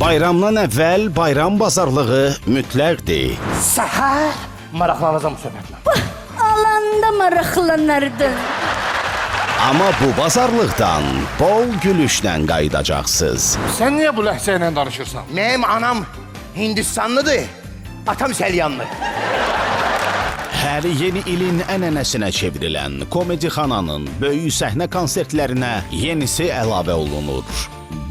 Bayramdan əvvəl bayram bazarlığı mütləqdir. Səhər maraqlanacam bu söhbətlə. Alanda maraqlanırdın. Amma bu bazarlıqdan bol gülüşlə qayıdacaqsınız. Sən niyə bu ləhcə ilə danışırsan? Mənim anam Hindistanlıdır, atam Səlyanlı. Hər yeni ilin ənənəsinə çevrilən Komedixananın böyük səhnə konsertlərinə yenisi əlavə olunur.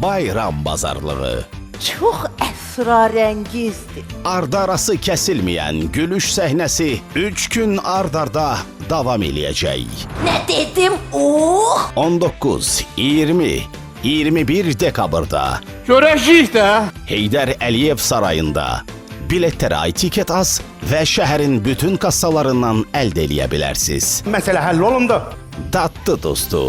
Bayram bazarlığı. Çox əsrarəngizdir. Ardarası kəsilməyən gülüş səhnəsi 3 gün ard-arda davam eləyəcək. Nə dedim? 19, 20, 21 dekabrda Görəcəyik də. Heydər Əliyev sarayında biletləri iTicket Az və şəhərin bütün kassalarından əldə eləyə bilərsiniz. Məsələ həll olundu. Dadlı dostu,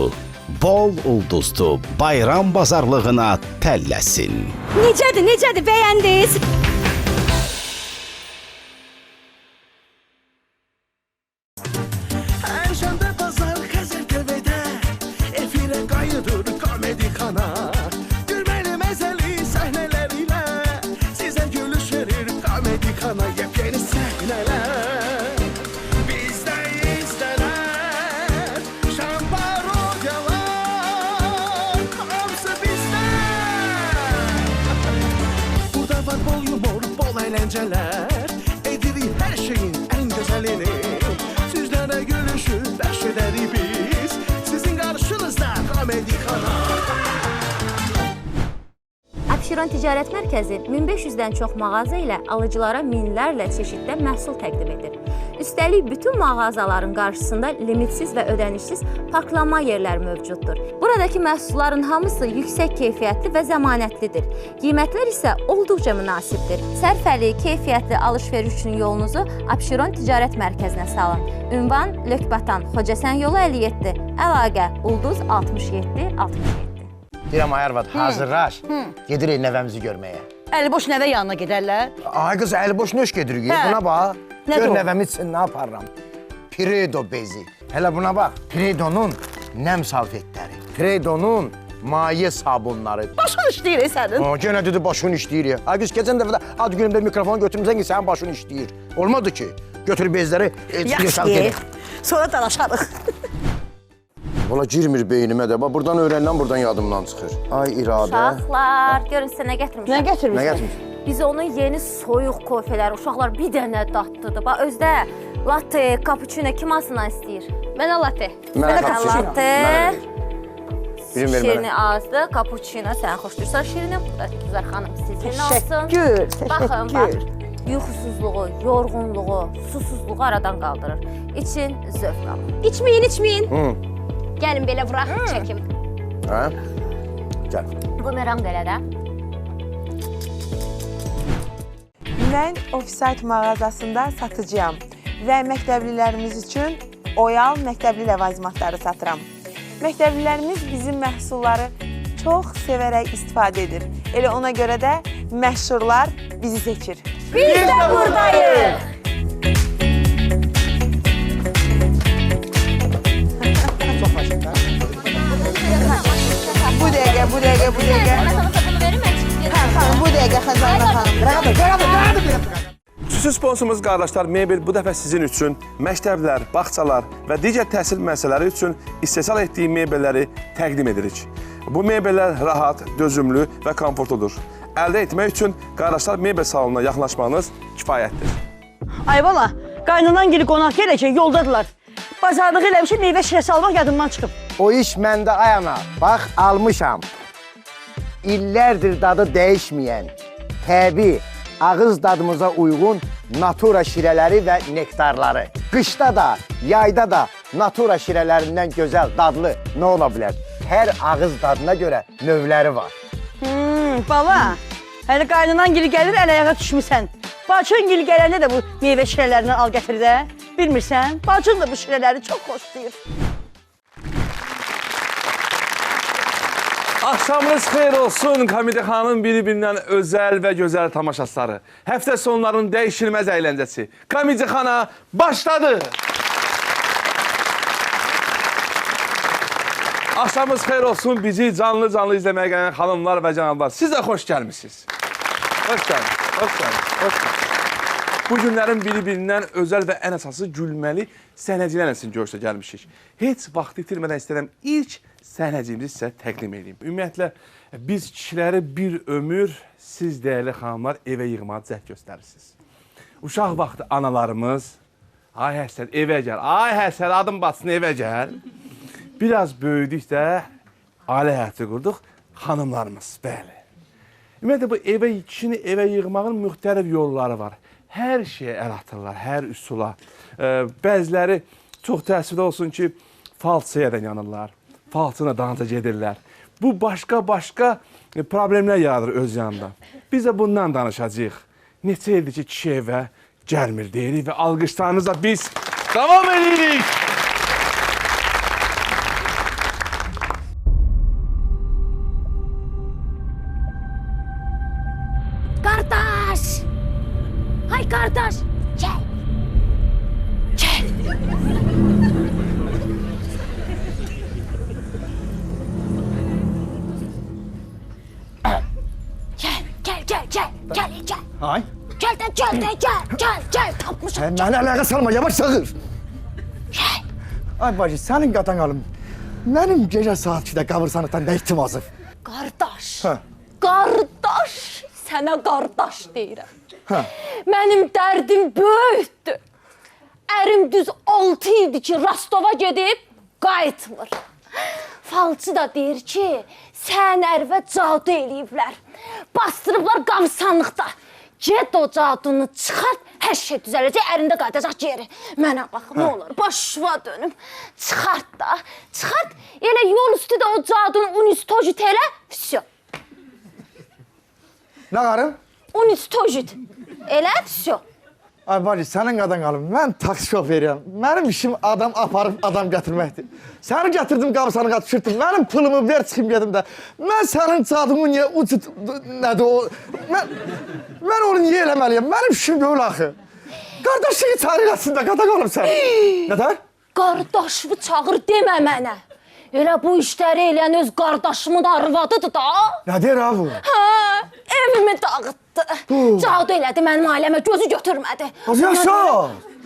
bol ulduzlu bayram bazarlığına təlləsin. Necədir, bəyəndiniz? Perşembe pazar Xəzər TV'də efirə qayıdır Komedixana. Gülməli məzəli səhnələrlə sizə gülüş verir Komedixana. Yepyeni səhnələr bizdə izlənər. Şan parodiyalar hamısı bizdə. Burada var bol yumor, bol əyləncələr. Edirik hər şeyin ən gözəlini. Sizlərə gülüşü bəxş edərik biz. Sizin qarşınızda Komedixana. Abşeron Ticarət Mərkəzi 1500-dən çox mağaza ilə alıcılara minlərlə çeşiddə məhsul təqdim edir. Üstəlik, bütün mağazaların qarşısında limitsiz və ödənişsiz parklanma yerləri mövcuddur. Buradakı məhsulların hamısı yüksək keyfiyyətli və zəmanətlidir. Qiymətlər isə olduqca münasibdir. Sərfəli, keyfiyyətli alış-veriş üçün yolunuzu Abşeron Ticarət Mərkəzinə salın. Ünvan Lökbatan, Xocəsən yolu 57, əlaqə Ulduz 67 67. Deyirəm, ay arvad, hazırlaş. Gedirik nəvəmizi görməyə. Əliboş nəvə yanına gedərlər. Ay qız, əliboş nöş gedirik. Hə. Buna bax. Nədir Gör o? nəvəmi üçün nə yaparram. Piredo bezi. Hələ buna bax. Piredonun nəm salfetləri. Piredonun maye sabunları. Başın işləyir sənin. Yenə dedi başın işləyir ya. Ay qız, keçən dəfə də ad günümdə mikrofonu götürmüsən ki, sənin başın işləyir. Olmadı ki. Götür bezləri, yaşal Yaxşı, gedin. sonra danışarıq. Valla girmir beynimə də. Bax, buradan öyrənilən, buradan yadımdan çıxır. Ay iradə. Uşaqlar, görün sizə nə gətirmişəm. Nə Nə gətirmişsən? gətirmişsin? Biz onun yeni soyuq kofeleri, uşaqlar bir dənə dadlıdır. Bax, özdə latte, cappuccino kim alsınlar istəyir? Mənə latte. Mənə Sən cappuccino. latte. Birim ver Şirini mənə. azdır, cappuccino sən xoşdursan şirini. Bu da Güzər xanım sizin olsun. Təşəkkür, Baxın, bax, təşəkkür. yuxusuzluğu, yorğunluğu, susuzluğu aradan qaldırır. İçin zövq alın. İçməyin. Gəlin belə vuraq, çəkim. Hə? Gəl. Bumerang da elə də. Mən Offside mağazasında satıcıyam və məktəblilərimiz üçün Oyal məktəbli ləvazimatları satıram. Məktəblilərimiz bizim məhsulları çox sevərək istifadə edir. Elə ona görə də məşhurlar bizi seçir. Biz də buradayıq. Bu dəqiqə. Bunu verim, mən çıxdım. Xanım, bu dəqiqə Xəzanə xanım. Xüsusi sponsorumuz qardaşlar Mebel bu dəfə sizin üçün məktəblər, bağçalar və digər təhsil müəssisələri üçün istehsal etdiyi mebelləri təqdim edirik. Bu mebellər rahat, dözümlü və komfortludur. Əldə etmək üçün qardaşlar mebel salonuna yaxınlaşmanız kifayətdir. Ay bala, qaynanan gili qonaq gələcək, yoldadılar. Bazarlığı eləmişim, meyvə şirəsi almaq yadımdan çıxıb. O iş məndə ayana. Bax, almışam. İllərdir dadı dəyişməyən, təbii, ağız dadımıza uyğun natura şirələri və nektarları. Qışda da, yayda da natura şirələrindən gözəl, dadlı nə ola bilər? Hər ağız dadına görə növləri var. Bala, hələ qaynanan gili gəlir, əl-ayağa düşmüsən. Bacın gili gələndə də bu meyvə şirələrindən al gətir də. Bilmirsən, bacın da bu şirələri çox xoşlayır. Axşamınız xeyir olsun Komedixanın biri-birindən özəl və gözəl tamaşaçıları. Həftə sonlarının dəyişilməz əyləncəsi Komedixana başladı. Axşamınız xeyir olsun. Bizi canlı izləməyə gələn xanımlar və cənablar. Siz də xoş gəlmişsiniz. Xoş gəldiniz. Bu günlərin biri-birindən özəl və ən əsası gülməli səhnəciklərlə sizin görüşdə gəlmişik. Heç vaxt itirmədən istəyirəm ilk səhnəciyimizi sizə təqdim edeyim. Ümumiyyətlə, biz kişiləri bir ömür, siz dəyərli xanımlar evə yığmağa cəhd göstərirsiniz. Uşaq vaxtı analarımız, ay Həsən evə gəl, ay Həsən adım batsın evə gəl. Biraz böyüdükdə ailə həyatı qurduq, xanımlarımız, bəli. Ümumiyyətlə, bu kişini evə yığmağın müxtəlif yolları var. Hər şeyə əl atırlar, hər üsula. Bəziləri çox təəssüfdə olsun ki, falçıya da yanırlar, falçına danca gedirlər. Bu başqa problemlər yaradır öz yanında. Biz də bundan danışacağıq. Neçə ildir ki, kişi evə gəlmir deyirik və alqışlarınızla biz davam edirik. Qardaş! Hay qardaş! Gəl! Gəl! Gəl! Ay. Gəl! Tapmışam. Məni əlaqə salma, yavaş sağır. Ay bacı, sənin qatan alım. Mənim gecə saat 2-də qabırsanıqdan nə ihtimazı? Qardaş! Hə. Qardaş! Sənə qardaş deyirəm. Hə. Mənim dərdim böyükdür. Ərim düz 6 ildir ki, Rostova gedib, qayıtmır. Falçı da deyir ki, sən ərvə cadu eləyiblər. Bastırıblar qavsanlıqda. Get o cadunu çıxart, hər şey düzələcək, ərində qayıdacaq geri. Mənə bax, nə olur, başıva dönüm. Çıxart da, çıxart. Elə yol üstü də o cadunu unistojit elə, vsyo. Nə qarım? Unistojit. Elə, vsyo. Ay bacı, sənin qadan alım. Mən taksi şoferiyəm. Mənim işim adam aparıb adam gətirməkdir. Səni gətirdim qabısanıqa düşürtdüm. Mənim pulumu ver çıxım gedim də. Mən sənin cadını niyə ucud... Nədir o... Mən onu niyə eləməliyəm? Mənim işim böyül axı. Qardaşını çağır eləsin də qadan alım sən. Nədər? Qardaşımı çağır demə mənə. Elə bu işləri eləyən öz qardaşımın arvadıdır da. Nə deyir ha bu? Hə, evimi dağıtdı. Cadu elədi, mənim ailəmə gözü götürmədi. Yaşa!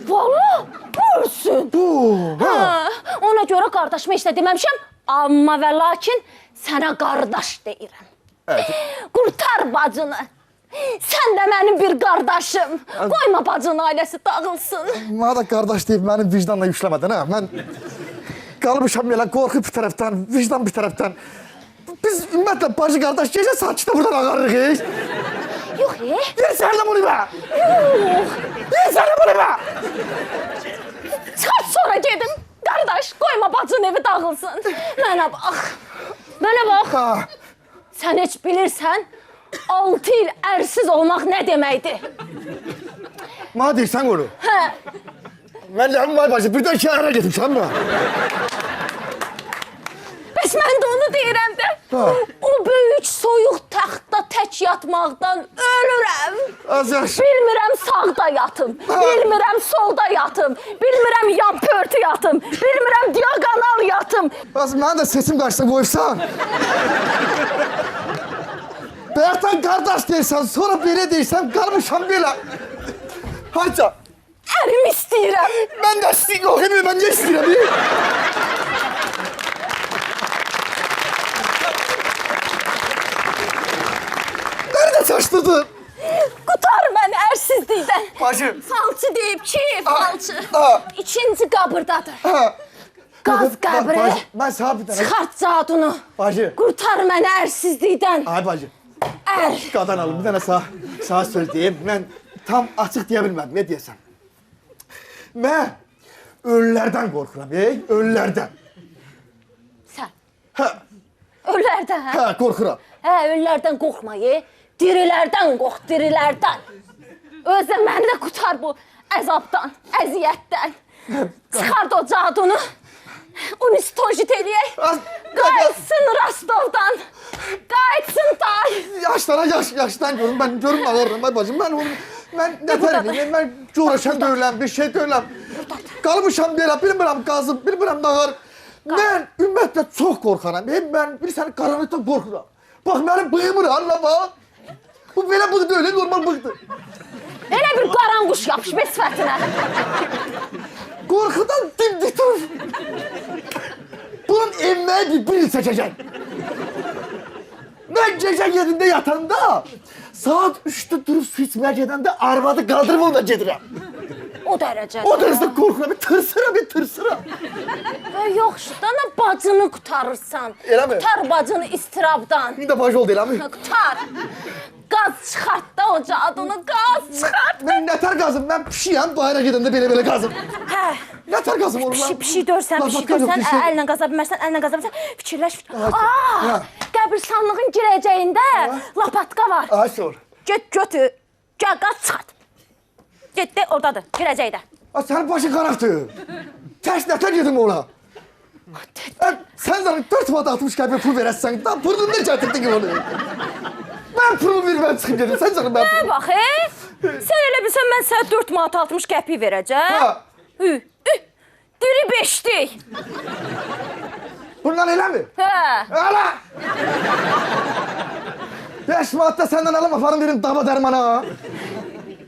Valla, bölsün. Hə, ona görə qardaşımı heç də deməmişəm. Amma və lakin sənə qardaş deyirəm. Qurtar bacını. Sən də mənim bir qardaşım. Qoyma bacının ailəsi dağılsın. Mənə da qardaş deyib mənim vicdanla yükləmədin, hə? Mən qalmışam elə qorxu bir tərəfdən, vicdan bir tərəfdən. Biz ümumiyyətlə bacı qardaş gecə saat 2-də buradan ağarırıq. Yox, Bir sənə bunu bə! Yox. Bir sənə bunu bə! Çıxart sonra gedim. Qardaş, qoyma bacının evi dağılsın. Mənə bax. Mənə bax. Sən heç bilirsən, 6 il ərsiz olmaq nə deməkdir? Mənə deyirsən onu? Hə. Mən ləhəm var bacı, birdən şəhərə getirmişəm mən. Bəs mən də onu deyirəm də. O böyük soyuq taxtda tək yatmaqdan ölürəm. Az yaxşı. Bilmirəm sağda yatım, bilmirəm solda yatım, bilmirəm yan pörtü yatım, bilmirəm diagonal yatım. Az mənə də seçim qarşısına qoyursan. Bəyətən qardaş deyirsən, sonra belə deyirsən, qalmışam belə. Hayca. Ərim istəyirəm. Mən də istəyirəm, yox emin, mən nə istəyirəm? Nerede çaşdırdın? Qutar məni ərsizlikdən. Bacı. Falçı deyib ki, falçı. İkinci qabırdadır. Qaz qəbri. Mən sağ bir dənə. Çıxart cadunu. Bacı. Qurtar məni ərsizlikdən. Ay bacı. Ər. Qadan alım, bir dənə sağ söz deyim. Mən tam açıq deyə bilmədim, nə deyəsən? Mən ölülərdən qorxuram, ölülərdən. Sən? Hə. Ölülərdən, hə? Hə, qorxuram. Hə, ölülərdən qorxma, dirilərdən qorx, dirilərdən. Özə məni də qutar bu əzabdan, əziyyətdən. Çıxart o cadunu, unistojit eləyək. Qayıtsın Rostovdan, qayıtsın day. Yaşdan görüm, mən görüm ağırım, ay bacım. Mən nətər edeyim, mən görəşən döyüləm, bir şey döyüləm. Qalmışam belə, bilmirəm qazım, bilmirəm nağar. Mən ümumiyyətlə çox qorxaram. Mən bilirsən qaranlıqdan qorxuram. Bax mənim bığımı anla bax. Bu belə bığ deyil, normal bığdır. Elə bir qaranquş yapışıb sifətinə. Qorxudan dimdik durur. Bunun emməyi bir il çəkəcək. Mən gecə yerində yatanda, saat 3'də durub su içməyə gedəndə arvadı qaldırıb onunla gedirəm. O dərəcədə. O dərəcədə qorxuram, tırsıram. Yox, dana bacını qutarırsan. Elə mi? Qutar bacını istirabdan. Bir də bacı oldu elə mi? Qutar. Qaz çıxart da ocağa adını, qaz çıxart. Mən nətər qazım, mən pişiyəm, bayra gedəndə belə qazım. Hə. Nətər qazım olur lan? Pişi dörsən, əllə qaza bilmərsən, fikirləş. Qəbirstanlığın girəcəyində lapatka var. Ay sor. Get götür, gəl qaz çıxart. Getdi, oradadır, girəcəkdə. Sənin başın qaraqdır. Təş nətər gedim ona? Sən zanı 4 manat 60 qəbir pul verəsən, da burnunu gətirdin ki onu. Mən pulumu verməm çıxıb gedim, sən canım mən pulumu. Nə bax, sən elə bilsən mən sənə 4 manat 60 qəpik verəcəm. Diri 5'dik. Bundan elə mi? Hə. Ala! 5 manatda səndən alım, aparım verin dava dərmana.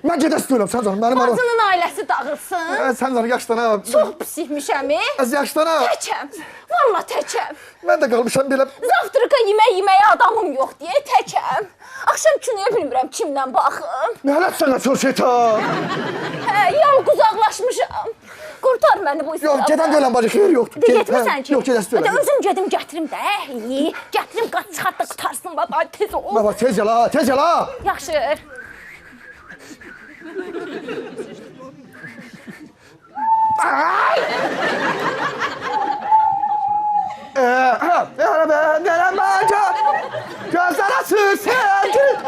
Mən gedə istəyirəm, sən canım, mənim alım. Bacının ailəsi dağılsın. Sən canım, yaxşıdan ha. Çox pisikmişəm, Az yaxşıdan ha. Təkəm, valla təkəm. Mən də qalmışam belə. Zavtrıqa yeməyə adamım yox deyə təkəm. Axşam kinoya bilmirəm kimlə baxım. Nə hələt sənə çox şeytan. Hə, yalqız uzaqlaşmışam. Qurtar məni bu Yox, gedən də ölən bacı, xeyir yoxdur. Getmirsən ki? Yox, gedəsi Hadi ölən. özüm gedim gətirim də, gətirim qaz çıxart da qutarsın, ay tez ol. Baba, tez gəl ha, tez gəl ha. Yaxşı. Ay! Gözler açır sevgi.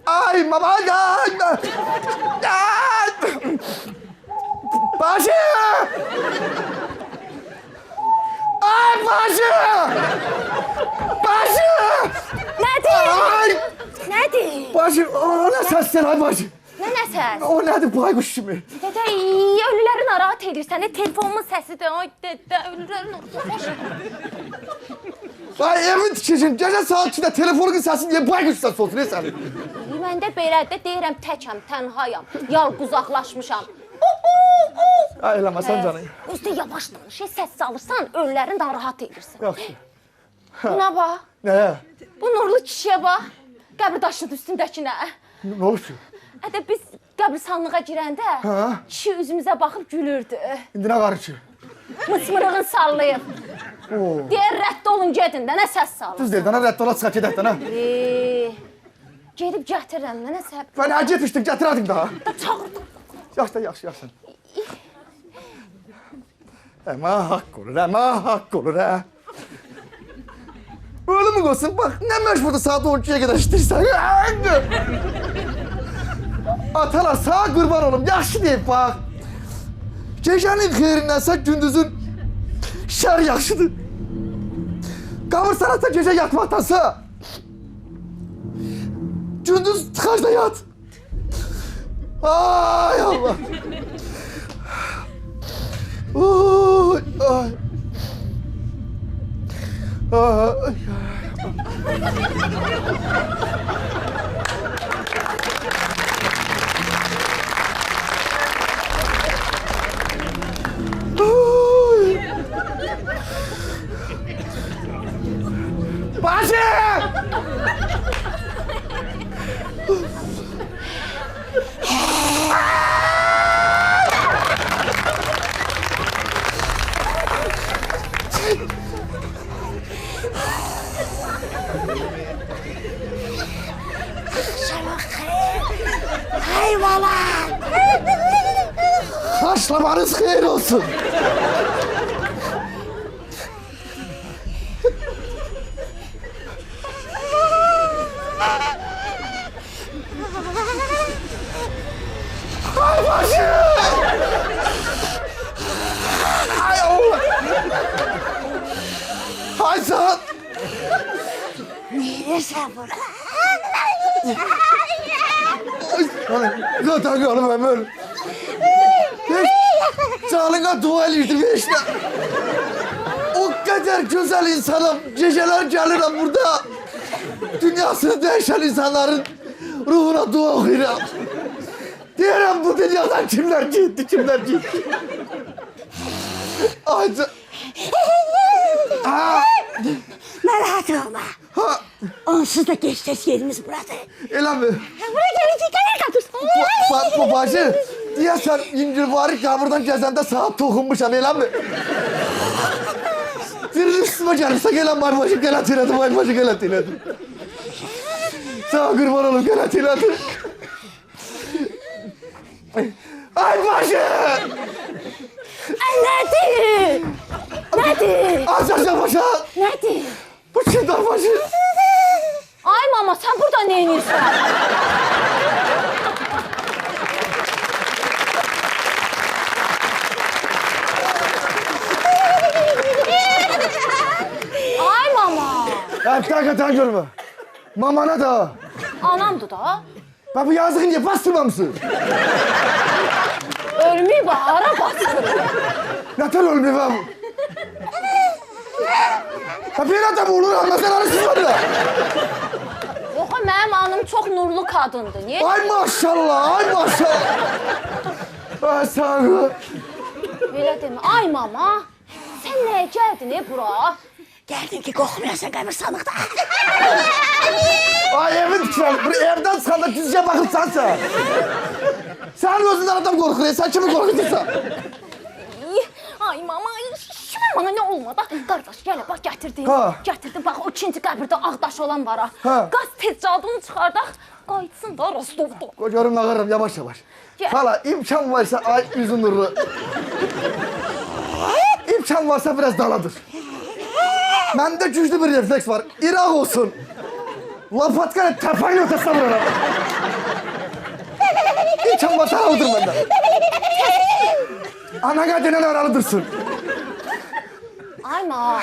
Ay baba gel. Başı. Ay başı. Başı. Nədir? Ay. Nədir? Başı. O ne sesler ay başı. Nə səs? O nedir baykuş kimi? Dədə, ölüləri narahat edirsən, telefonumun səsidir. Ay dədə, ölüləri narahat. Ay evin tikişin, gece saat 2'de telefonun sesi niye baykuş sesi olsun ne senin? Mən də belədə deyirəm təkəm, tənhayam, yalq uzaqlaşmışam. Ay eləmə sən canım. Üstə yavaş danış, səs salırsan, ölüləri narahat edirsən. Yaxşı. Buna bax, Nəyə? bu nurlu kişiyə bax, qəbir daşının üstündəkinə. Ne olur ki? Hətta biz qəbirstanlığa girəndə kişi üzümüzə baxıb gülürdü. İndi nə qarı ki? Mısmırığını sallayıb. Deyər rədd olun gedin də, nə səs salır. Düz deyil, dana rədd ola çıxaq gedək dana. Gedib gətirirəm, nə səbəb? Ben nə getmişdim, gətirədim daha. Da çağırdım. Yaxşı. Əmə haqq olur, hə. Ölümü qoysun, bax, nə məcburda saat 12'ye qədər işləyirsən. Atalar, sağa qurban olum, yaxşı deyib, bax. Gecənin xeyrindənsə gündüzün şər yaxşıdır. Qabırsanatsa gecə yatmaqdansa gündüz tıxacda yat. Ay Allah. Oy, ay. Ay. Başı! Hayvanlar. Haşlamanız hayır olsun. Ay başı! Ay Allah! Ay saat! Neyse burada. Zaten kalım hem öyle. Canına dua edildi işte. kadar güzel insanım. Geceler gelirim burada. Dünyasını değişen insanların ruhuna dua okuyorum. Diyorum bu dünyadan kimler gitti, kimler gitti. Ayca... Narahat olma. Ha, Onsuz da geçeceğiz yerimiz burada. elə mi? Buraya gelecek kadar katırsın. Babacı, deyəsən İngilvari kabırdan gəzəndə saat toxunmuşam, elə mi? Birinin üstüme gəlirsə, gələn baybaşı qələt elədi, baybaşı qələt elədi. Sağ qurban olum, qələt elədi. Ay başı! Ay nədir? Nədir? Aşağı başa! Nədir? Bu kimdir başı? Ay mama, sen burada ne iniyorsun? Ay mama. Hakikaten görme. Mamana da. Anamdı da. Bak bu yazığı niye bastırmamışsın? Ölmeyi bahara bastırır. Ne tür ölmüyor ben bu? Ha bir adam olur ama sen arasın da. Yox, mənim anım çox nurlu kadındı. Niyə? Ay maşallah, ay maşallah. Ay sağ ol. Belə demə. Ay mama, sən nəyə gəldin bura? Geldin ki kokmuyorsa kabırsanlıkta. Ay evin çıkan, evden çıkanda düzce bakırsan sen. Sen özünden adam korkuyor, sen kimi korkutursan? Ay mama, şimdi bana ne olmadı? Qardaş, gələ bax gətirdim. Ha. Gətirdim, bax o ikinci qəbirdə ağdaş olan var ha. Ha. Qaz tez cadını çıxardaq, qayıtsın da Rostovda. Kocarım ağırım yavaş yavaş. Gel. Hala imkan varsa ay yüzün nurlu. İmkan varsa biraz daladır. Bende güçlü bir refleks var. İrak olsun. Lapatkayla tepenin ötesine vurarım. İmkan varsa aldır benden. Anana denen aralıdırsın. Ay ma.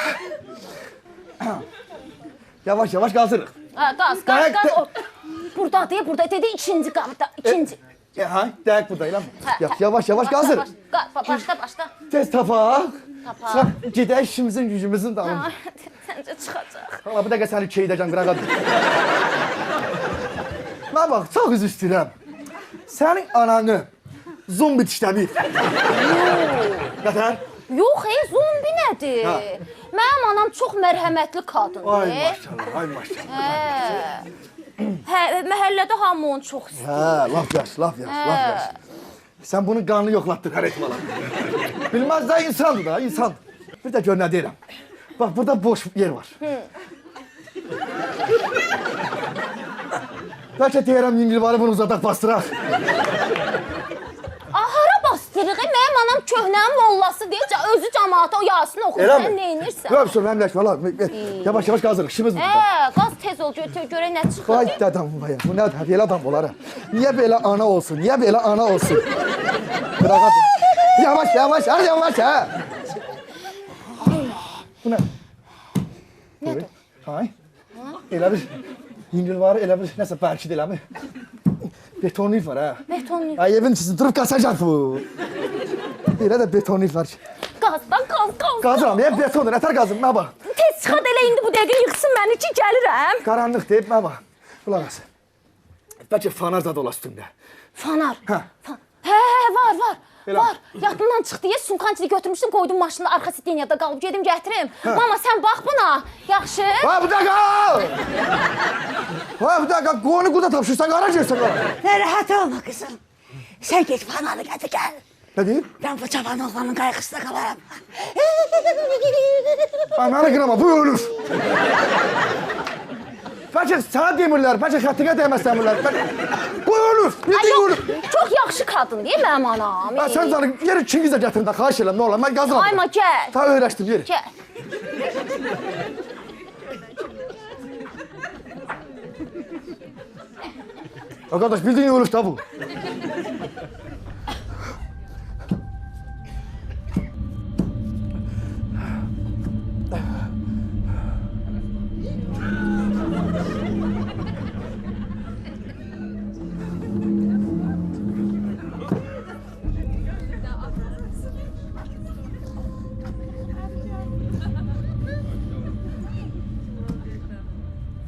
Yavaş yavaş kaldırın. Ha, qaz, Dayak qaz, de- qaz. Burada deyil, burada dedi ikinci qəbirdə, ikinci. Ha, dayak buradayım. Hə, hə. Yavaş yavaş Başla, kaldırın. başla. Tez tapak. Tapak. Sen gidelim işimizin gücümüzün damı. Ha, Səncə çıxacaq. Hala bir dakika seni şey edeceğim bırak hadi. Ben bak çok üzü istəyirəm. Senin ananı zombi dişləmir. Nətər? Yox, zombi nədir? Ha. Mənim anam çox mərhəmətli qadındır. Ay maşallah, ay maşallah. Hə, məhəllədə hamı onu çox istəyir. Hə, laf yaş, laf yaş. Sen bunun kanını yoklattın her ehtimala. Bilmez de insandı da, insan. Bir de gör ne deyirəm. Bak burada boş yer var. Belki deyirəm İngilvari bunu uzadaq bastıraq. Ahara bastırıq, mənim anam köhnənin mollası deyəcək, özü cəmaata o yasını oxuyur, Elə mi? sən neynirsən? Yok sor məmləşmə lan. Yavaş yavaş qazırıq, işimiz burada. Qaz tez ol, görə nə çıxır? Vay dedem vay. Bu ne belə adam olar? Niye böyle ana olsun? Niye böyle ana olsun? Bırak hadi. Yavaş yavaş, hadi yavaş ha. Bu ne? Nədir? Hay. Elə bir İngilvari elə bir nəsə bərkid eləmi? Betonif var ha. Betonif. Ay evin içində durub qaçacaq bu. Elə də betonif var. Qazdan qaz. Qazıram, ya betondur, nətər qazım, mənə bax. Tez çıxad elə indi bu dəqiqə yıxsın məni ki, gəlirəm. Qaranlıq deyib, mənə bax. Qulaq as. Bəlkə fanar zad ola üstündə. Fanar. Hə. Hə, var. Elə. Var. Yadımdan çıxdı. Sunkançını götürmüşdüm, qoydum maşının arxa sideniyada qalıb gedim gətirim. Mama sən bax buna. Yaxşı? Ha, bir dakika! Ha, bir dakika, qonu quda tapşırsan, qara girsən qara. Narahat olma kızım. Sen geç fananı getir gel. Nə deyib? Ben bu cavan oğlanın kaygısına kalarım. Ananı qırama, bu ölür. Bəlkə sənə demirlər, bəlkə xəttinə dəyməz demirlər. Bu ölür, bildiğin ölür. Çox yaxşı qadın deyil mənim anam. Ha, sən canım, yeri ikiniz də gətirin də, xahiş edirəm, nə olar, mən qazıram. Ayma gəl. Ta öyrəşdim, yeri. Gəl. Arkadaş, bildiğin ölür da bu.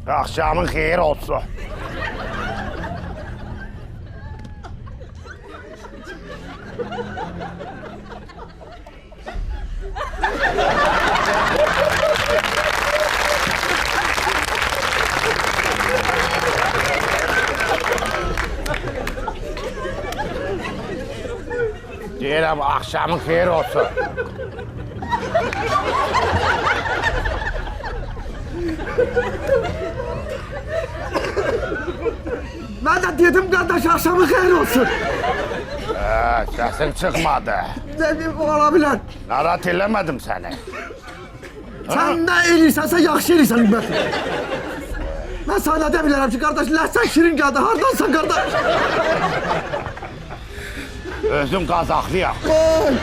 Akşamın xeyir olsun. Deyirəm, akşamın xeyir olsun. Ben de dedim kardeş akşamı hayır olsun. Sesin çıkmadı. Dedim olabilir. Narahat eləmədim səni. Sen ne elirsense yaxşı elirsen ben. Ben sana demirəm ki kardeş ləhsən şirin geldi. Hardansan kardeş? Özüm Qazaxlıyam. Vay.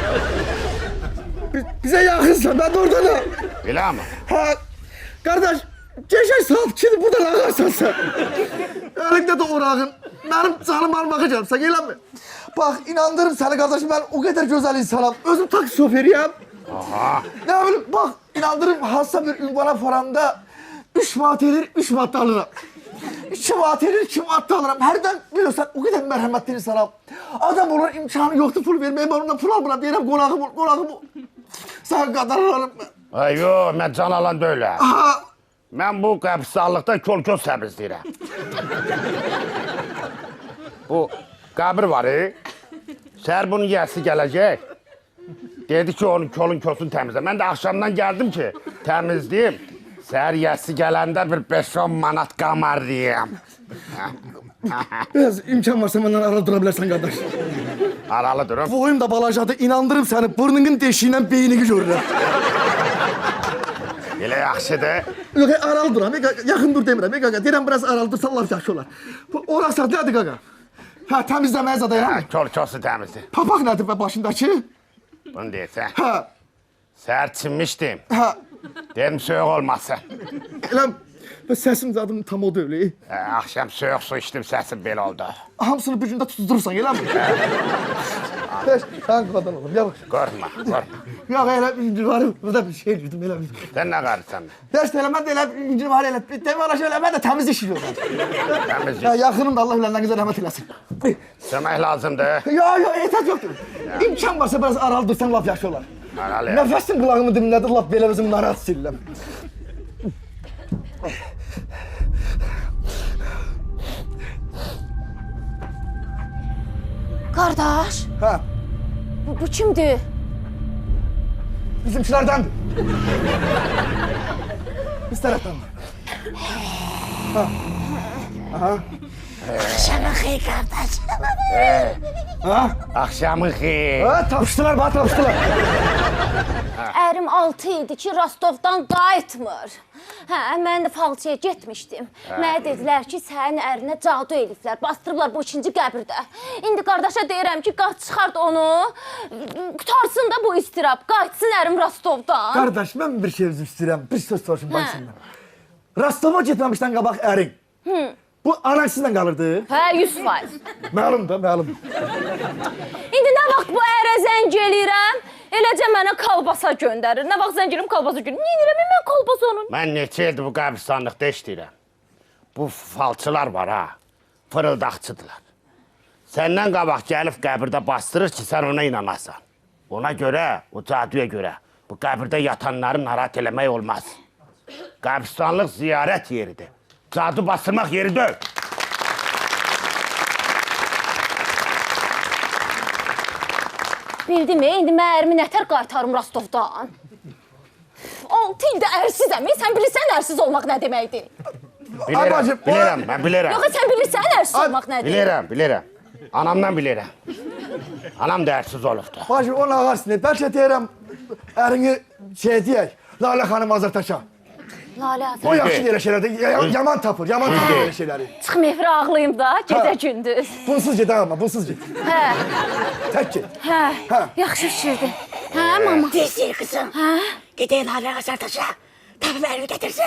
Bize yakınsın ben de oradanım. Biləmi? Ha, kardeş geçen saat 2'de burada ağarsan sen. Elinde de orağın. Benim canım almak için sen gelen mi? Bak inandırım seni kardeşim ben o kadar güzel insanım. Özüm taksi şoförüyüm. Aha. Ne bileyim bak inandırım hasta bir ünvana faranda 3 manat edir 3 manat alırım. 2 manat edir 2 manat alırım. Herden biliyorsan o kadar merhametli insanım. Adam olur imkanı yoktu pul vermeye ben ondan pul almıram diyelim konağım ol. Sen kadar alırım ben. Ay yo, mən can alan deyiləm. Aha. Mən bu qəbirstanlıqda kol-kol təmizləyirəm. Bu qəbir var, səhər bunun yəsi gələcək. Dedi ki, onun kolun-kosunu təmizlə. Mən də axşamdan gəldim ki, təmizləyim. Səhər yəsi gələndə bir 5-10 manat qamarlayım. Biraz imkan varsa benden aralı durabilirsen kardeş. Aralı durum. Boyum da balacadı inandırım seni burnunun deşiğinden beynini görürüm. Elə yaxşıdır. Yok aralı duram, yakın dur demirəm, qaqa. Deyirəm biraz aralı dursan laf yaxşı olar. Orası nədir qaqa? Ha təmizləməyə zadayam. Kol-kosu təmizdir. Papaq nədir və başındakı? Bunu deyirsən. Ha, Səhər çinmişdim. ha. Dedim, soyuq olmasın. Eləm, və səsim zadım tam o deyil. Axşam soyuq su içdim, səsim belə oldu. Hamısını bir gündə tuzdurursan, elə mi? Sen qadan olum, yavaş. Qorxma, qorxma. Yok elə incir var, burada bir şey girdim, elə bir. Sən nə qarısan? Dərs elə, mən də elə incir var, elə. Demək ola şöyle, mən də təmiz işliyorum. Təmizlik. Ya yaxınım da Allah biləndən güzel rəhmət eləsin. Səmək lazımdır. Yo, ehtiyat yoktur. İmkan varsa biraz aralı dursan laf yaxşı olar. Aralı. Nəfəsim qulağımı dinlədi, laf belə özüm narahat silirəm. Qardaş, Ha, bu kimdir? bizimkilərdən. Biz tərəfdən. Ha. Aha. Akşamın xeyir kardeş. Ha? Axşamın xeyir. Ha, tapışdılar, bana tapışdılar. Ərim 6 idi ki, Rostovdan qayıtmır. Hə, mən də falçıya getmişdim. Mənə dedilər ki, sənin ərinə cadu eliflər, bastırıblar bu 2-ci qəbirdə. İndi qardaşa deyirəm ki, qaç çıxart onu, qutarsın da bu istirab, qayıtsın ərim Rostovdan. Qardaş, mən bir şey üzr istəyirəm, bir söz soruşum başından. Rostova getməmişdən qabaq ərin. Bu anan sizlə qalırdı? Hə, 100%. Məlum da, məlum. İndi nə vaxt bu ərə zəng eləyirəm, eləcə mənə kalbasa göndərir. Nə vaxt zəng eləyirəm, kalbasa göndərir. Niyə eləyirəm mən kalbasa onun? Mən neçə ildir bu qəbirstanlıqda işləyirəm. Bu falçılar var ha, fırıldaqçıdırlar. Səndən qabaq gəlib qəbirdə bastırır ki, sən ona inanasan. Ona görə, o caduya görə bu qəbirdə yatanları narahat eləmək olmaz. Qəbirstanlıq ziyarət yeridir. Cadu bastırmaq yeri deyil. Bildim, indi mən ərimi nətər qaytarım Rostovdan. 6 ildə ərsizəm, sən bilirsən ərsiz olmaq nə deməkdir? Ay bacım, Bilirəm, mən bilirəm. Yox, sən bilirsən ərsiz olmaq nədir? Bilirəm. Anamdan bilirəm. Anam da ərsiz olubdur. Bacım, onun ağasını, bəlkə deyirəm, ərini şey deyək, Lalə xanım Azərtaşa. Lalə O Azər. yaxşı deyir şeylərdə, yaman tapır elə şeyləri. Çıx mehri ağlayım da, gecə gündüz. Bunsuz get ama, bunsuz get. Hə, Tək get. hə, yaxşı fikirdir. Hə, mama. Deyir kızım. Gideyim hala Azartaş'a. Tabii elimi getirsin.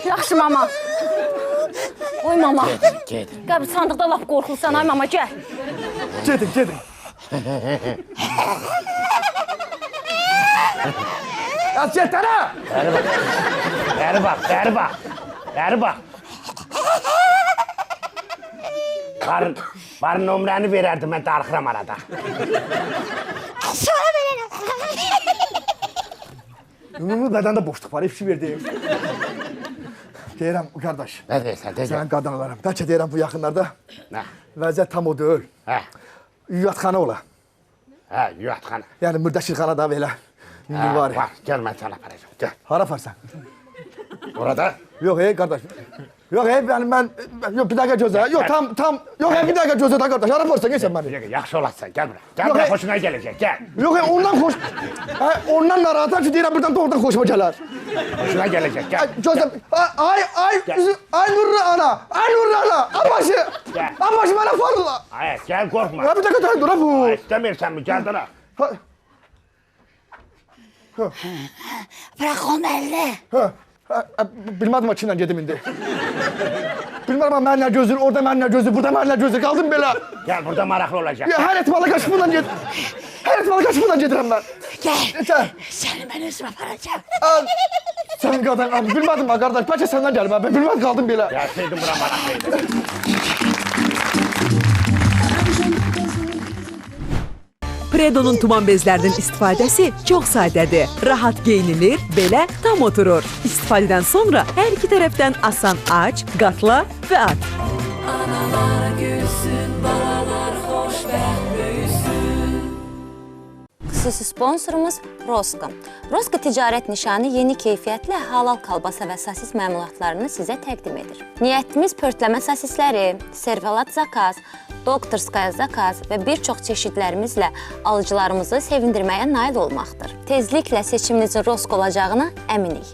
Yaxşı, mama. Oy, mama. Gedin. Qəbir sandıqda laf qorxulsan, ay mama, gəl. Gedin. Az get ana! Bəri bax. Bəri bax. Barın nömrəni verərdim, mən darıxıram arada. Sonra belə. Ümumi bədəndə boşluq var, ifşi verdim. Deyirəm, qardaş. Nə deyirsən, deyirsən? Sən qadınlarım. Bəlkə deyirəm bu yaxınlarda. Nə? Vəziyyət tam o deyil. Hə, Yuyatxana ola. hə, yuatxana. Yəni mürdəşirxana da belə. Var. Var, gəl mən sənə aparacağım, gəl. Hara aparsan? Orada? Yox, qardaş. Yox, mən yox, bir dəqiqə gözlə. Yox, tam. Yox, bir dəqiqə gözlə də qardaş. Hara aparsan, gəlsən məni. Yaxşı olasın, gəl bura. Gəl Yox, bura, xoşuna gələcək, gəl. Yox, ondan xoş. Ondan narahatam ki, deyirəm buradan da oradan xoşuma gələr. Xoşuna gələcək, gəl. Gözlə. Ay Nurlu ana. Ay Nurlu ana. Abaşı. Gəl. Abaşı mənə farla. Ay, gəl, qorxma. Ya bir dəqiqə dayan dura bu. Ay, istəmirsən mi, gəl dura. Bırak onu əlini. Bilmədim kimlə gedim indi. Bilmərəm mənlə gözür, orada mənlə gözür, burada mənlə gözür. Qaldım belə. Gəl, burada maraqlı olacaq. Ya hər etmala qaçımdan gedir. Hər etmala qaçımdan gedirəm mən. Gel. Gəl. Seni ben özüme aparacağım. Sən qadın, bilmədim ha qardaş. Bəlkə səndən gəlmə. Ben bilmədim qaldım belə. Gəlsəydin bura maraklıydı. Predo'nun tuman bezlərinin istifadəsi çox sadədir. Rahat geyinilir, belə tam oturur. İstifadədən sonra hər iki tərəfdən asan aç, qatla və at. Analar gülsün, balalar xoşbəxt böyüsün. Xüsusi sponsorumuz Rosko. Rosko ticarət nişanı yeni keyfiyyətlə halal kalbasa və sasis məmulatlarını sizə təqdim edir. Niyyətimiz pörtləmə sasisləri, servelat zakaz, doktorskaya zakaz və bir çox çeşidlərimizlə alıcılarımızı sevindirməyə nail olmaqdır. Tezliklə seçiminizin Rosko olacağına əminik.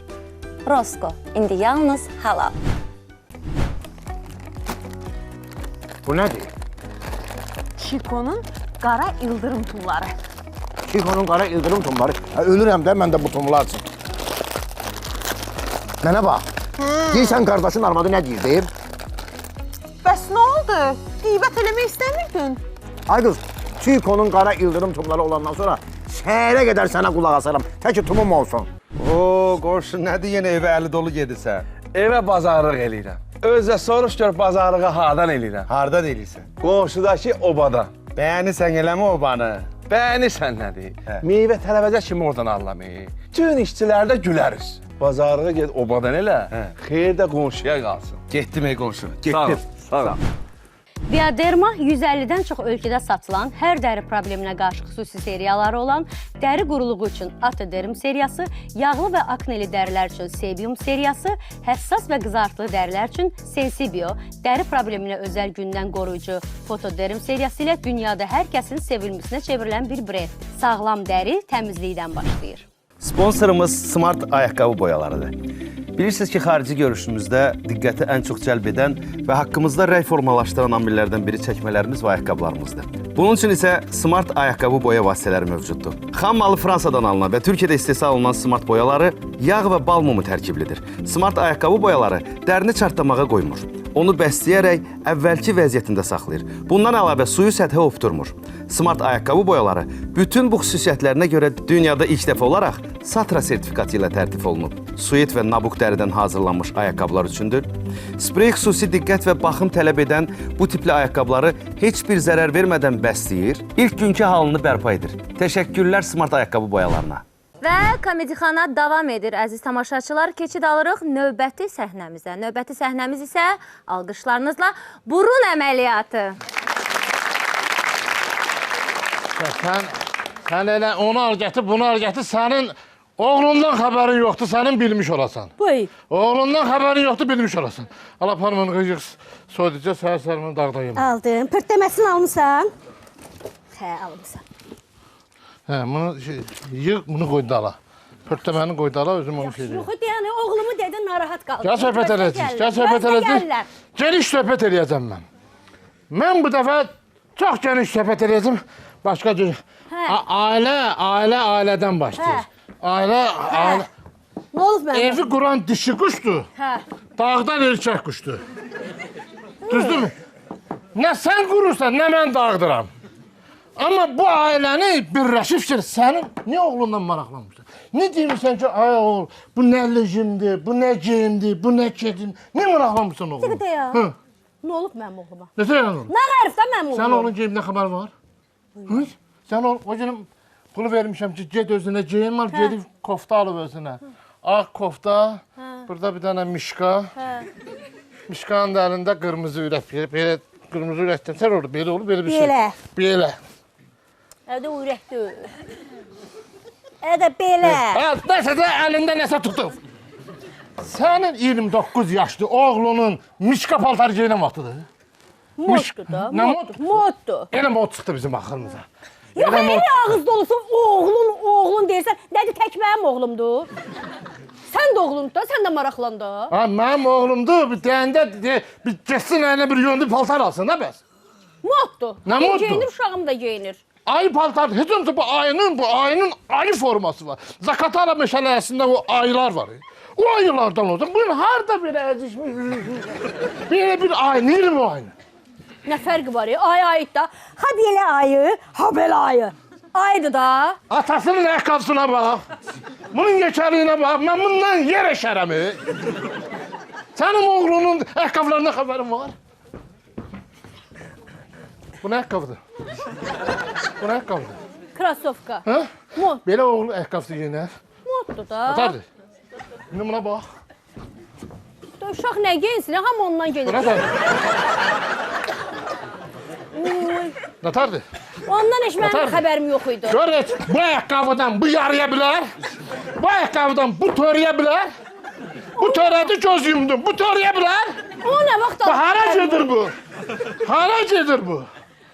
Rosko, indi yalnız halal. Bu nədir? Şikonun qara ildırım tumları. Şikonun qara ildırım tumları. Ölürəm də mən də bu tumlar üçün. Mənə bax. Deyirsən qardaşın arvadı nə deyir deyib? Bəs nə oldu? Qeybət eləmək istəmirdin? Ay qız, Şikonun qara ildırım tumları olandan sonra səhərə qədər sənə qulaq asaram. Təki tumum olsun. Oo, qorşu, nədir yenə evə əli dolu gedirsən? Evə bazarlıq eləyirəm. Özə soruş gör bazarlığı hardan eləyirəm. Hardan eləyirsən? Qonşudakı obadan. Bəyənirsən eləmə obanı. Bəyənirsən nədir? Meyvə tələbəzə kimi oradan anlamayı. Tüm işçilərdə güləriz. Bazarlığı get obadan elə, xeyir də qonşuya qalsın. Getdim ey qonşu, getdim. Sağ ol. Bioderma 150-dən çox ölkədə satılan, hər dəri probleminə qarşı xüsusi seriyaları olan, dəri quruluğu üçün Atoderm seriyası, yağlı və akneli dərilər üçün Sebium seriyası, həssas və qızartılı dərilər üçün Sensibio, dəri probleminə özəl gündən qoruyucu Fotoderm seriyası ilə dünyada hər kəsin sevilməsinə çevrilən bir brend. Sağlam dəri təmizlikdən başlayır. Sponsorumuz Smart ayaqqabı boyalarıdır. Bilirsiniz ki, xarici görüşümüzdə diqqəti ən çox cəlb edən və haqqımızda rəy formalaşdıran amillərdən biri çəkmələrimiz və ayaqqabılarımızdır. Bunun üçün isə Smart ayaqqabı boya vasitələri mövcuddur. Xam malı Fransadan alınan və Türkiyədə istehsal olunan Smart boyaları yağ və bal mumu tərkiblidir. Smart ayaqqabı boyaları dərini çartlamağa qoymur. Onu bəsləyərək əvvəlki vəziyyətində saxlayır. Bundan əlavə suyu səthə ovturmur. Smart ayaqqabı boyaları bütün bu xüsusiyyətlərinə görə dünyada ilk dəfə olaraq Satra sertifikatı ilə tərtib olunub. Suet və nabuk dəridən hazırlanmış ayaqqabılar üçündür. Sprey xüsusi diqqət və baxım tələb edən bu tipli ayaqqabıları heç bir zərər vermədən bəsləyir, ilk günkü halını bərpa edir. Təşəkkürlər Smart ayaqqabı boyalarına. Və Komedixana davam edir, əziz tamaşaçılar. Keçid alırıq növbəti səhnəmizə. Növbəti səhnəmiz isə alqışlarınızla burun əməliyyatı. Sən elə onu al gətir, bunu al gətir, sənin oğlundan xəbərin yoxdur, sənin bilmiş olasan. Boy. Oğlundan xəbərin yoxdur, bilmiş olasan. Allah parmağını qıyıq, soyduca səhər-səhərimini dağdayım. Aldım. Pörtləməsini almışsan? Hə, almışsan. Hə, bunu yığ, bunu qoy dala. Pörtləməni qoy dala, özüm onu şey deyim. Yox, yəni oğlumu dedin, narahat qaldım. Gəl söhbət eləyəcək, gəl söhbət eləyəcək. Geniş söhbət eləyəcəm mən. Mən bu dəfə çox geniş söhbət eləyəcəm. Başqa cür. Ailədən başlayır. Ailə. Nə olub mənim? Evi quran dişi quşdur. Dağdan erkək quşdur. Düzdürmü? Nə sən qurursan, nə mən dağdıram. Amma bu ailəni birləşib ki, sənin niyə oğlundan maraqlanmışsan? Ne demişsən ki, ay oğul, bu nə lejimdir, bu nə geyimdir, bu nə kedin. Ne maraqlanmışsan oğlum? Dəqiqə ya. Hı. Nə olub mənim oğluma? Ne söylüyorsun oğlum? Nə qərifdə mənim oğluma? Sen oğlun geyimdən xəbər var? Hı? Sen oğlum, o günüm pulu vermişəm ki, get özünə geyim al, gedib kofta alıb özünə. Ağ kofta, burada bir dənə mişka. Mişkanın da əlində qırmızı ürək, belə qırmızı ürəkdən sən orada belə olur, belə bir şey. Belə. Belə. Ədə ürəkdir. Ədə belə. Nəsə də əlində nəsə tutub. Sənin 29 yaşlı oğlunun mişka paltarı geyinən vaxtıdır. Moddur da, Nə moddur. Moddur. Elə mod çıxdı bizim axırımıza. Yox, elə ağız dolusu oğlun deyirsən, nədir tək mənim oğlumdur? Sən də oğlundur da, sən də maraqlan da. Ha, mənim oğlumdur, bir deyəndə bir getsin əlinə bir yöndü paltar alsın da bəs. Moddur. Nə moddur? Geyinir, uşağım da geyinir. Ayı paltar, heç olmasa bu ayının ayı forması var. Zakatala meşələsində o ayılar var. O ayılardan olacaq. Bunun harada belə əzişmiş, belə bir ayı, neyir bu ayı? Nə fərqi var ya? Ayı da. Ha belə ayı, ha belə ayı. Ayıdır da. Atasının ayaqqabısına bax. Bunun yekəliyinə bax. Mən bundan yer eşərəm. Sənin oğlunun ayaqqabılarından xəbərin var. Bu nə ayaqqabıdır? Bu nə ayaqqabıdır? Krasovka. Hə? Mod. Belə oğlu ayaqqabısı geyinər. Moddur da. Atardır. İndi buna bax. Uşaq nə geyinsin? Hamı ondan geyinir. Natardır. Ondan heç mənim xəbərim yox idi. Gör et, bu ayaqqabıdan bu yarıya bilər. Bu ayaqqabıdan bu törəyə bilər. Bu törədi göz yumdum. Bu törəyə bilər. O nə vaxt Bu hara gedir bu? Hara gedir bu?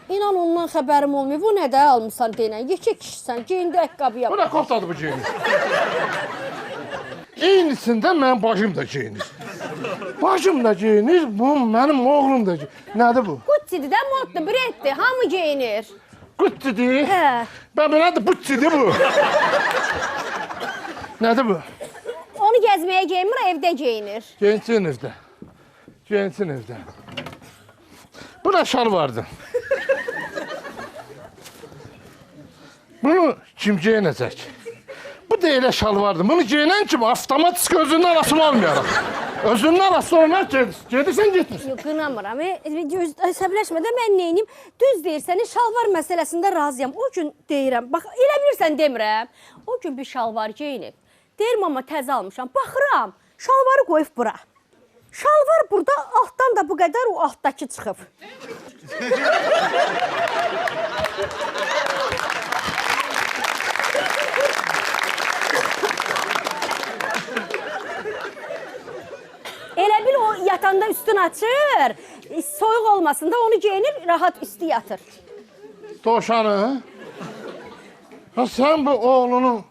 İnan ondan xəbərim olmuyor. Bu nə də almısan deyən? Yekə kişisən, geyindi ayaqqabıya. Bu nə koftadır bu geyinir? Eynisində mənim bacım da geyinir. Bacım da geyinir, bu mənim oğlum da geyinir. Nədir bu? Gucci'dir də, moddur, brenddir, hamı geyinir. Gucci'dir? Hə. Ben nədir? Gucci'dir bu. Nədir bu? Onu gəzməyə geyinmir, evdə geyinir. Geyinsin evdə. Geyinsin evdə. Bu da şal vardı. Bunu kim geyinəcək? Bu da elə şal vardı. Bunu geyinən kimi avtomatik özünün arasını olmayaraq. Özünün arasını olmayaraq gedirsən getmirsən. Yox, qınamıram. Əsəbləşmədən mən neynim? Düz deyirsən, şalvar məsələsində razıyam. O gün deyirəm, bax, elə bilirsən demirəm. O gün bir şalvar geyinib. Deyirəm, amma təzə almışam. Baxıram, şalvarı qoyub bura. Şalvar burada, altdan da bu qədər o altdakı çıxıb. Elə bil o yatanda üstünü açır, soyuq olmasın da onu geyinir, rahat üstü yatır. Dovşanı? Ha sen bu oğlunun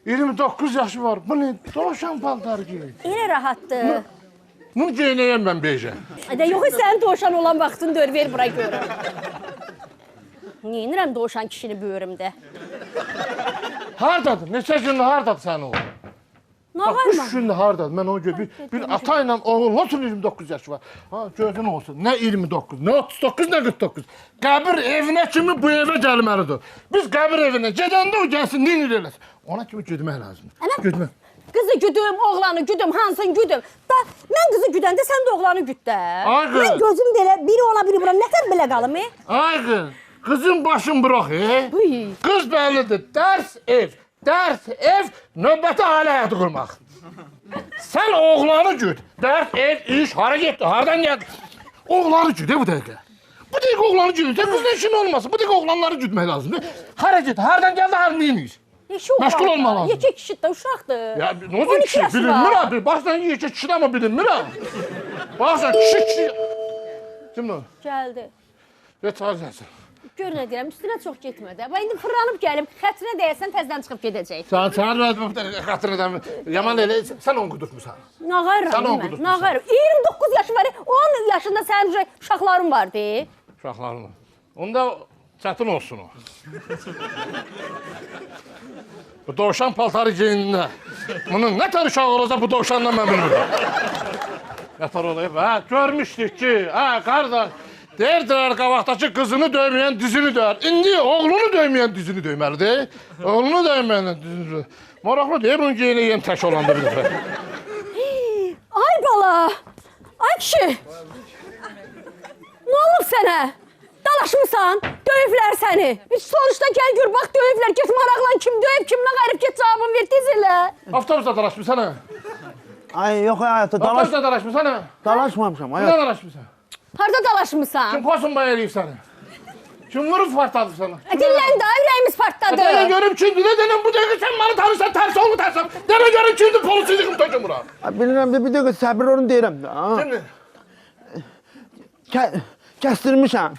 29 yaşı var. Bu ne? Dovşan paltarı giyir. Elə rahatdır. Bunu giyinəyəm mən beycə. Yox, sənin dovşan olan vaxtını dör, ver bura görüm. Neyinirəm dovşan kişini böyürümdə? Hardadır? Neçə gündür hardadır sənin oğlun? Bak 3 gündür hardadır. Mən onu görüm. Bir ata ilə oğul nasıl 29 yaşı var? Ha gözün olsun. Nə 29, nə 39, nə 49. Qəbir evinə kimi bu evə gəlməlidir. Biz qəbir evinə gedəndə o gəlsin, neyini eləsin? Ona kimi güdmək lazımdır. Güdmək. Qızı güdüm, oğlanı güdüm, hansını güdüm. Da, mən qızı güdəndə sən də oğlanı güd də. Ay qız. Mən gözüm də elə, biri ona, biri bura, nətər belə qalım, Ay qız, qızın başın bıraq, Qız bəllidir, dərs ev, növbəti ailə həyatı qurmaq. Sən oğlanı güd. Dərs, ev, iş, hara getdi, haradan gəldi? Oğlanı güd, bu dəqiqə. Bu dəqiqə oğlanı güd, qızın işin olmasın. Bu dəqiqə oğlanları güdmək lazımdır. Hara getdi, haradan gəldi, haradan yeniyiz? Məşğul olmaq lazım. Yekə kişi də uşaqdır. Ya ne olsun kişi, bilinmir abi. Baxsan yekə kişi də ama bilinmir abi. Baxsan kişi. Kimdir o? Gəldi. Ve çağıracaksın. Gör nə deyirəm, üstünə çox getmədi. Bax, indi fırlanıb gəlim, xətrinə dəyərsən təzdən çıxıb gedəcək. Sen çağırmadın, xatırladım. Yaman elə, sən onu qudurtmusan. Nağarım mən, nağarım. 29 yaşı var, 10 yaşında sənin uşaqların vardı. Uşaqların var. Onda çətin olsun o. Bu dovşan paltarı geyinində. Bunun nə tər uşaq olacaq bu dovşandan mən bilmirəm. Yatar olayıb, ha, görmüşdük ki, ha, qardaş. Deyirdilər qabaqdakı qızını döyməyən dizini döyər. İndi oğlunu döyməyən dizini döyməlidir. Oğlunu döyməyən dizini döyər. Maraqlı deyib, bunu geyinəyəm tək olanda bir dəfə. Ay bala, ay kişi. Nə olub sənə? Dalaşmısan, döyüblər səni. Bir soruşda gəl gör, bax döyüblər, get maraqlan, kim döyüb, kimlə qayırıb, get cavabını ver tezlə. Avtobusda dalaşmısan ha? Ay yox həyatı Avtobusda dalaşmısan ha? dalaşmamışam. Nə dalaşmısan? Harada dalaşmısan? Kim kosun eləyib səni? Kim vurub partladı sənə? Dinlən daha ürəyimiz partladı. Dənə görüm kimdir, dənəm bu dəqiqə sən məni tanırsan, tərsi oğlu tərsən. Dənə görüm kimdir, polisi yıxım töküm bura. Bilirəm də bir dəqiqə səbir onu deyirəm də. Kimdir? Kəstirmişəm.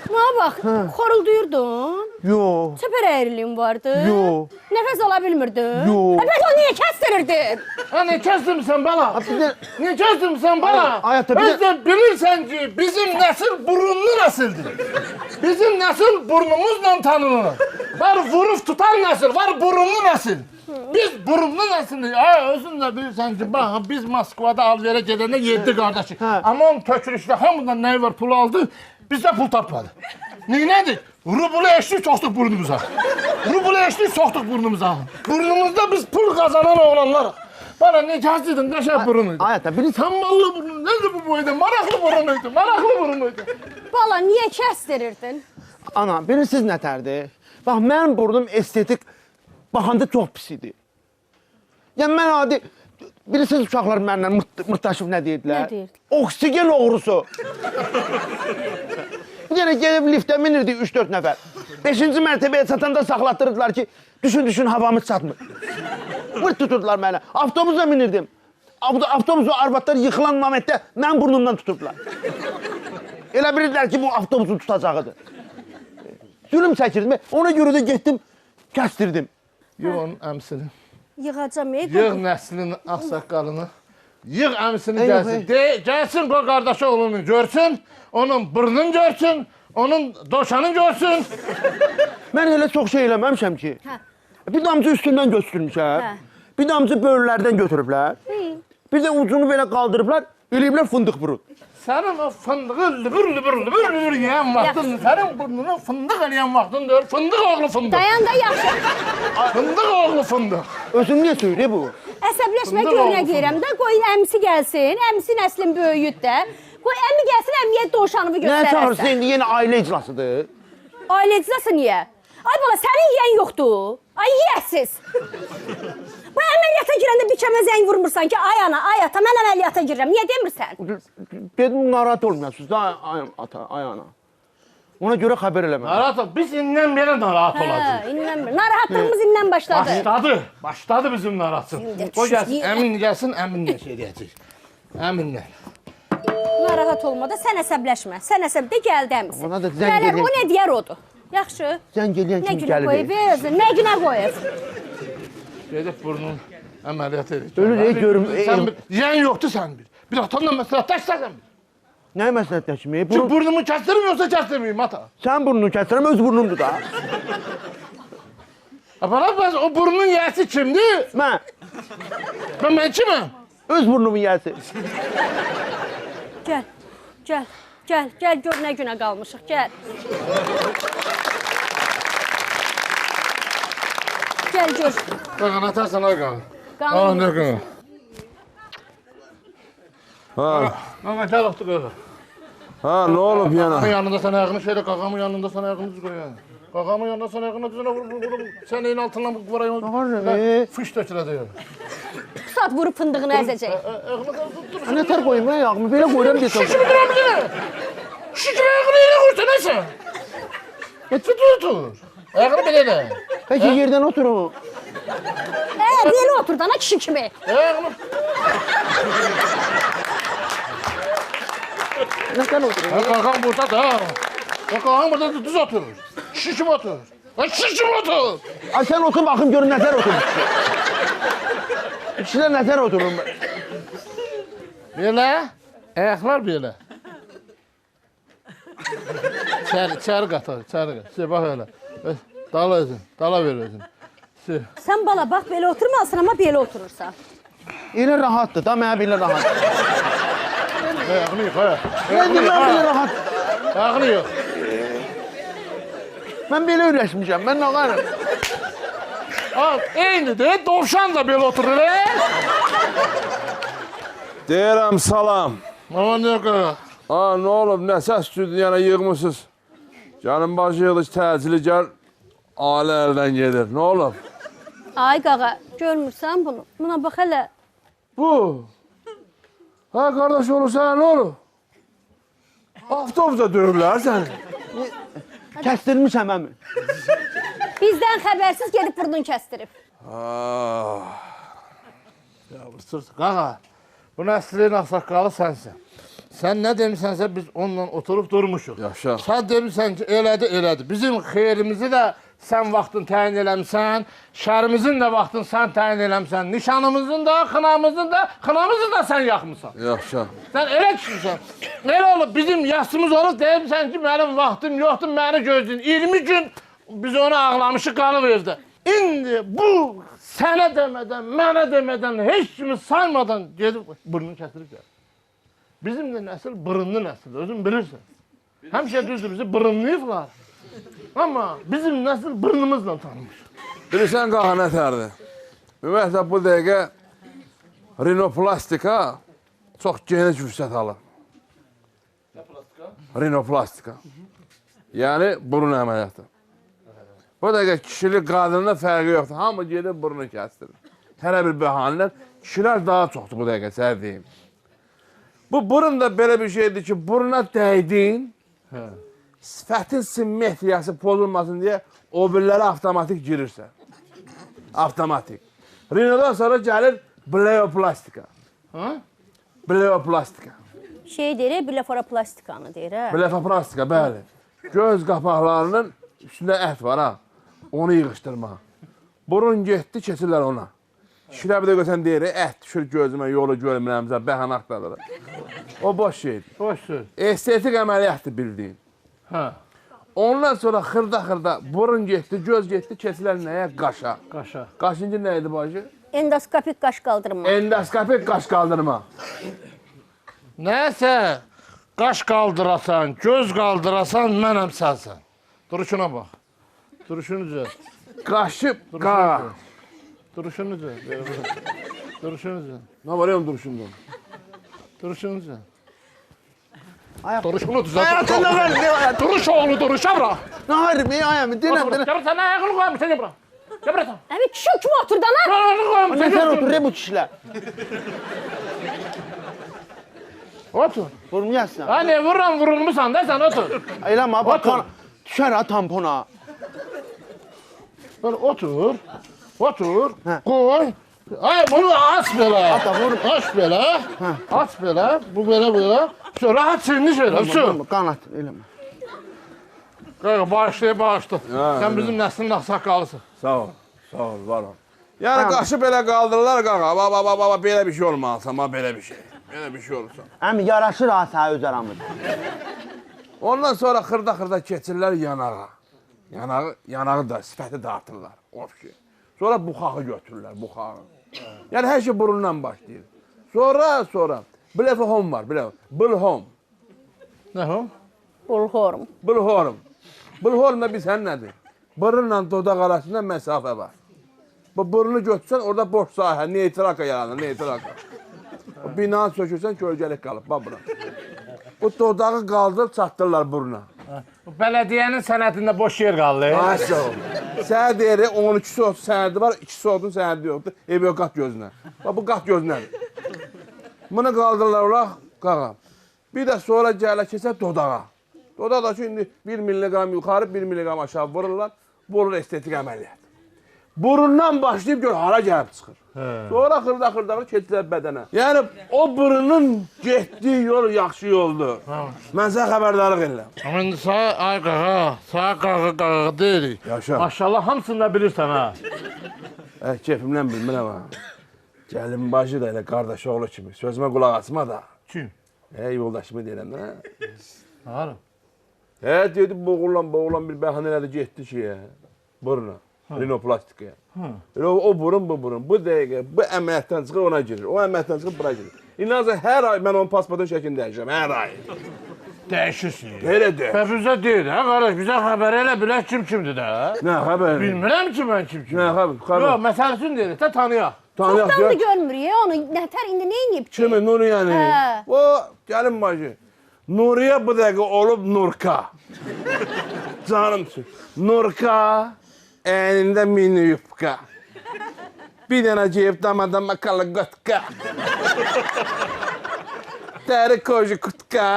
Buna bax, xorulduyurdun. Yox. Çəpər əyriliyin vardı. Yox. Nəfəs ala bilmirdin. Yox. Bəs o niyə kəstirirdin? Ha ne kəsdirmisən bala? Ne kəsdirmisən bala? Həyatda bir Özdə bilirsən ki, bizim nəsil burunlu nəsildir. Bizim nəsil burnumuzla tanınır. Var vurub tutan nəsil, var burunlu nəsil. Biz burunlu nəsilik. Özün də bilirsən ki, bax, biz Moskvada alverə gedəndə 7 qardaşıq. Amma onun tökülüşdə hamıdan nəyi var, pul aldı, bizdə pul tapmadı. Neynədik? Rubulu eşlik soxduq burnumuza. Rubulu eşlik soxduq burnumuza. Burnumuzda biz pul qazanan oğlanlarıq. Bana ne kəsdirdin, qəşəng burunuydu. Həyatda bilirsən. Samballı burun, nədir bu boyda? Maraqlı burunuydu, maraqlı burunuydu. Bala, niyə kəstirirdin? Ana, bilirsiniz nətərdir? Bax, mənim burnum estetik baxanda çox pis idi. Yəni, mən adi, bilirsiniz uşaqlar mənlə mırtdaşıb nə deyirdilər? Nə deyirdi? Oksigen oğrusu. Bir dənə gedib liftə minirdik 3-4 nəfər. 5-ci mərtəbəyə çatanda saxlatdırdılar ki, düşün havamız çatmır. Vırt tuturdular mənə. Avtobusla minirdim. Avtobusu arvadlar yıxılan momentdə mən burnumdan tutubdular. Elə bilirdilər ki, bu avtobusun tutacağıdır. Zülüm çəkirdim. Ona görə də getdim, kəstirdim. Yığ onun əmsini. Yığacam, Yığ nəslinin ağsaqqalını. Yığ əmsini gəlsin. Gəlsin qoy qardaşı oğlunu görsün. Onun burnunu görsün. Onun doşanı görsün. Mən elə çox şey eləməmişəm ki. Bir damcı üstündən götürmüşəm. Bir damcı böyürlərdən götürüblər. Bir də ucunu belə qaldırıblar. Eləyiblər fındıq burun. Sənin o fındığı lübür yiyən vaxtın, sənin burnunu fındıq eləyən vaxtın deyir. Fındıq oğlu fındıq. Dayan da yaxşı. Fındıq oğlu fındıq. Özün niyə söylüyor bu? Əsəbləşmə görünə deyirəm də, qoy əmsi gəlsin, əmsi nəslin böyüyüd də. Qoy əmi gəlsin, əmiyə dovşanımı Nə göstərərsən. çağırsın, indi yenə ailə iclasıdır. Ailə iclası niyə? Ay bala, sənin yiyən yoxdur. Ay yiyəsiz. Bu əməliyyata girəndə bikəmə zəng vurmursan ki, ay ana, ay ata, mən əməliyyata girirəm. Niyə demirsən? Dedim, narahat olmayasınız da, ay ana. Ona görə xəbər eləməm. Narahat ol, biz indən belə narahat olacaq. Narahatlığımız indən başladı. Başladı bizim narahatlıq. O gəlsin, əmin gəlsin, əminlə şey deyəcək. Əminlə. Narahat olma da, sən əsəbləşmə. Sən əsəbdə gəldi əmisi. Ona da zəng Gələr, eləyək. o nə deyər odur? Yaxşı. Zəng eləyən Nə kimi günə qoyub, gəlir. özün, nə günə qoyub? Gedib burnun əməliyyat edir. Ölür, görüm. Yiyən yoxdur sən bir. Bir atanla məsləhətləşsən bir. Nə məsləhətləşməyib? Ki burnumu kəstirmiyorsa kəstirməyim ata. Sən burnunu kəstirəm, öz burnumdur da. Bana o burnun yiyəsi kimdir? Mən. Ben kimim? Öz burnumun yiyəsi. Gəl, gör nə günə qalmışıq, gəl. Gəl, gör. Qağın atarsan ay qağın. Qağın. Ne qağın? Qağın, gəl oxtu qağın. Ha, ne olub yana? Qağamın yanında sən ayağını şeylə, qağamın yanında sən ayağını düz qoy yani. Qağamın yanında sən ayağını düzünə vur. Sən eyin altından bu qıvara yox. Fış töküləcək. Bu saat vurub fındığını əzəcək. Nətər qoyum, ayağımı belə qoyuram desəm. Şişimi duram bilir. Şişimi ayağını yerə qoysa nəsə? Tutur. Ayağını belə də. Peki yerdən oturun. Belə otur da, kişi kimi. Ayağını. Nətər oturun? Qağam burada da. Qağam burada düz oturur. Kişi kimi otur. Kişi kimi otur. Ay sən otur baxım görün nətər oturur. Kişilər nətər oturur? Belə. Ayaqlar belə. İçəri qatar, içəri qatar. Bax elə. Dala özün, dala ver özün. Sən bala, bax belə oturmalısın, amma belə oturursan. Elə rahatdır da, mənə belə rahatdır. Ayağını yıx, ayaq. Mən belə rahat. Ayağını yıx. Mən belə öyrəşmişəm, mən nağarım. Eynidir, dovşan da belə oturur. Deyirəm salam. Ama ne kadar? Ne olub, nə səs stüdiyana yığmışsınız? Canım bacı yığılış təcili gəl, ailə əldən gedir. Nə olub? Ay qağa, görmürsən bunu? Buna bax hələ. Bu? Ha, qardaş olursa nə olur? Avtobusda döyürlər səni. Kəsdirmişəm əmi. Bizdən xəbərsiz gedib burnun kəstirib. Ya bu sırt qağa, bu nəslin ağsaqqalı sənsən. Sən nə demişsənsə biz onunla oturub durmuşuq. Yaşa. Sən demişsən ki, elədi. Bizim xeyrimizi də sən vaxtın təyin eləmişsən, şərimizin də vaxtın sən təyin eləmişsən, nişanımızın da, xınamızı da sən yaxmısan. Yaşa. Sən elə düşürsən, elə olub bizim yaşımız olub, deyirsən ki, mənim vaxtım yoxdur, məni gözləyin. 20 gün biz onu ağlamışıq, qalıb evdə. İndi bu sənə demədən, mənə demədən, heç kimi saymadan gedib burnunu kəsirib gəlir. Bizim də nəsil bırınlı nəsil, özün bilirsən. Həmişə düzdür, bizi bırınlayıblar. Amma bizim nəsil bırnımızla tanımış. Bilirsən qağa nə tərdir? Ümumiyyətlə bu dəqiqə rinoplastika çox geniş vüsət alır. Nə plastika? Rinoplastika. Yəni burun əməliyyatı. Bu dəqiqə kişilik qadınla fərqi yoxdur. Hamı gedib burnu kəsdirir. Hələ bir bəhanələr. Kişilər daha çoxdur bu dəqiqə, səhər deyim. Bu burun da belə bir şeydir ki, buruna dəydin, sifətin simmetriyası pozulmasın deyə o birlərə avtomatik girirsən. Avtomatik. Rinodan sonra gəlir bleoplastika. Bleoplastika. Şey deyir, blefaroplastikanı deyir, hə? Blefaroplastika, bəli. Göz qapaqlarının üstündə ət var, ha. Onu yığışdırma. Burun getdi, keçirlər ona. Kişilər bir də görsən deyir, ət düşür gözümə, yolu görmürəmsə, bəhan axtarır. O boş şeydir. Boş söz. Estetik əməliyyatdır bildiyin. Hə. Ondan sonra xırda burun getdi, göz getdi, keçirlər nəyə? Qaşa. Qaşa. Qaşıncı nə idi bacı? Endoskopik qaş qaldırma. Endoskopik qaş qaldırma. Nəsə, qaş qaldırasan, göz qaldırasan, mənəm sənsən. Duruşuna bax. Duruşunu düzəlt. Qaşı qağa. Duruşunu düzəlt. Duruşunu düzəlt. Nə var ya duruşundan? Duruşunu düzəlt. Ayak. Duruşunu düzəlt. Ayağını ne var? Duruş oğlu duruş, abra. Ne var? Ne ayağımı? Dinle. Gel sen ayağını koymışsın, gel bura. Gel bura sen. Əmi kişi kimi otur da lan. Ayağını koymışsın. Ne sen otur bu kişiler? Otur. Vurmayasın. Ha ne vururum, vurulmuşsan da sen otur. Eyleme bak. Otur. Düşer ha tampona. Böyle otur. Otur. Koy. Ay bunu aç böyle. Aç böyle. Aç böyle. Bu böyle. Şu rahat şimdi şöyle. Şu. Kanat eyleme. Kanka bağışla. Sen bizim neslin ağsaqqalısın. Sağ ol. Sağ ol, var ol. Yəni qaşı belə qaldırırlar qağa. Baba, belə bir şey olmaz ama belə bir şey. Belə bir şey olursa. Əmi yaraşır ha sənə öz aramız. Ondan sonra xırda keçirlər yanağa. Yanağı da sifəti dartırlar. O şey. Sonra buxağı götürürlər, buxağı. Yəni hər şey burundan başlayır. Sonra blefahom var, blhom. Ne o? Bulhorum. Blhom da biz nədir? Burunla dodaq arasında məsafə var. Bu burunu götürsən orada boş sahə, neytraka yaranır, neytraka. O binanı sökürsən kölgəlik qalıb, bax bura. Bu dodağı qaldırıb çatdırırlar buruna. Bu belediyenin sənədində boş yer qaldı. Aşağı ol. Sənəd yeri 12 soğut sənədi var, 2 soğutun sənədi yoxdur. Ev yox, qat gözünə. Bax bu qat gözünədir. Bunu qaldırırlar ola qağa. Bir də sonra gələ keçər dodağa. Dodaq da ki, indi 1 milliqram yuxarı, 1 milliqram aşağı vururlar. Bu olur estetik əməliyyat. Burundan başlayıb gör hara gəlib çıxır. Sonra xırda keçirlər bədənə. Yəni o burunun getdiyi yol yaxşı yoldur. Mən sənə xəbərdarlıq edirəm. Amma indi ay qağa deyirik. Yaşa. Maşallah hamısını da bilirsən ha. Keyfimdən bilmirəm ha. Gəlin bacı da elə qardaş oğlu kimi. Sözümə qulaq asma da. Kim? Yoldaşımı deyirəm də. Harım? Dedi boğulan bir bəhanə elədi getdi ki, buruna. Rinoplastikaya. O burun, bu burun. Bu dəqiqə, bu əməliyyatdan çıxır ona girir. O əməliyyatdan çıxır bura girir. İnanırsan hər ay mən onun pasportun şəklini dəyişirəm, hər ay. Dəyişirsin. Elə də. Və bizə deyir, hə qardaş, bizə xəbər elə bilək kimdir də. Nə xəbər? Bilmirəm ki, mən kim. Nə xəbər? Yox, məsələsini deyir, də tanıyaq. Çoxdan da görmürük onu. Nətər indi nə edib ki? Kimi, Nuriye'ni? Hə. O, gəlin bacı. Nuriye bu dəqiqə olub Nurka. Canımsın. Nurka, əynində mini yupka. Bir dənə ceyib damadan makalı qotka. Dəri koju kutka.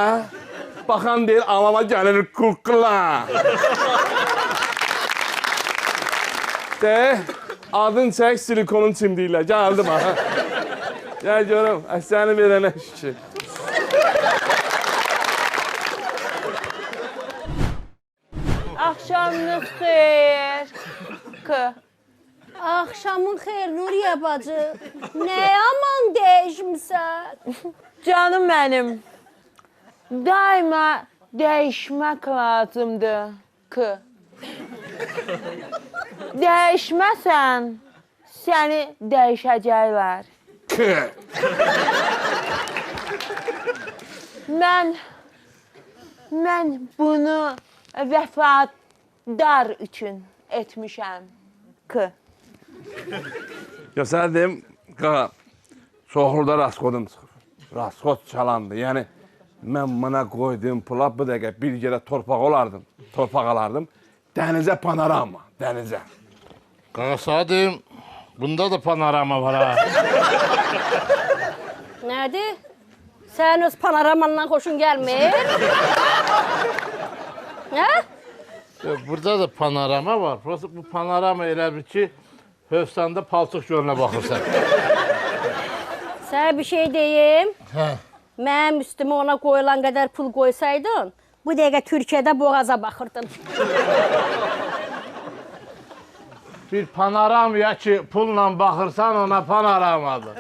Baxan deyir, alama gəlir kukla. De, adın çək silikonun çimdiyle. Gəldi baxa. Gəl görüm, əsəni verənə şükür. Axşamınız xeyir. Axşamın xeyir Nuriye bacı. Nə yaman dəyişmisən? Canım mənim. Daima dəyişmək lazımdır. Dəyişməsən, səni dəyişəcəklər. Mən bunu vəfadar üçün etmişəm. Ya sənə deyim, qaqa, soğurda raskodum çıxır. Raskod çalandı. Yəni, mən buna qoydum pula bu dəqiqə bir yerə torpaq alardım. Dənizə panorama, dənizə. Qaqa, sana deyim, bunda da panorama var ha. Nədir? Sən öz panoramandan xoşun gəlmir? Hə? Burada da panorama var. Bu panorama elə bir ki, Hövsanda palçıq gölünə baxırsan. Sənə bir şey deyim. Hə. Mənim üstümə ona qoyulan qədər pul qoysaydın, bu dəqiqə Türkiyədə boğaza baxırdın. Bir panoramaya ki, pulla baxırsan, ona panoramadır.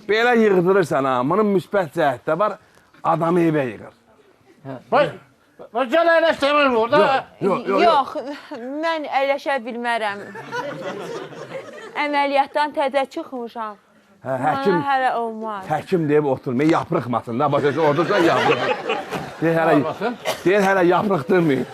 Belə yığdırırsan ha, bunun müsbət cəhətdə var, adamı evə yığır. Bax, gəl əyləş demir orada. Yox, mən əyləşə bilmərəm. Əməliyyatdan təzə çıxmışam. Həkim, hələ olmaz. həkim deyib oturmayın, yaprıqmasın da, başa orada yaprıq. Deyir hələ yaprıqdırmayın.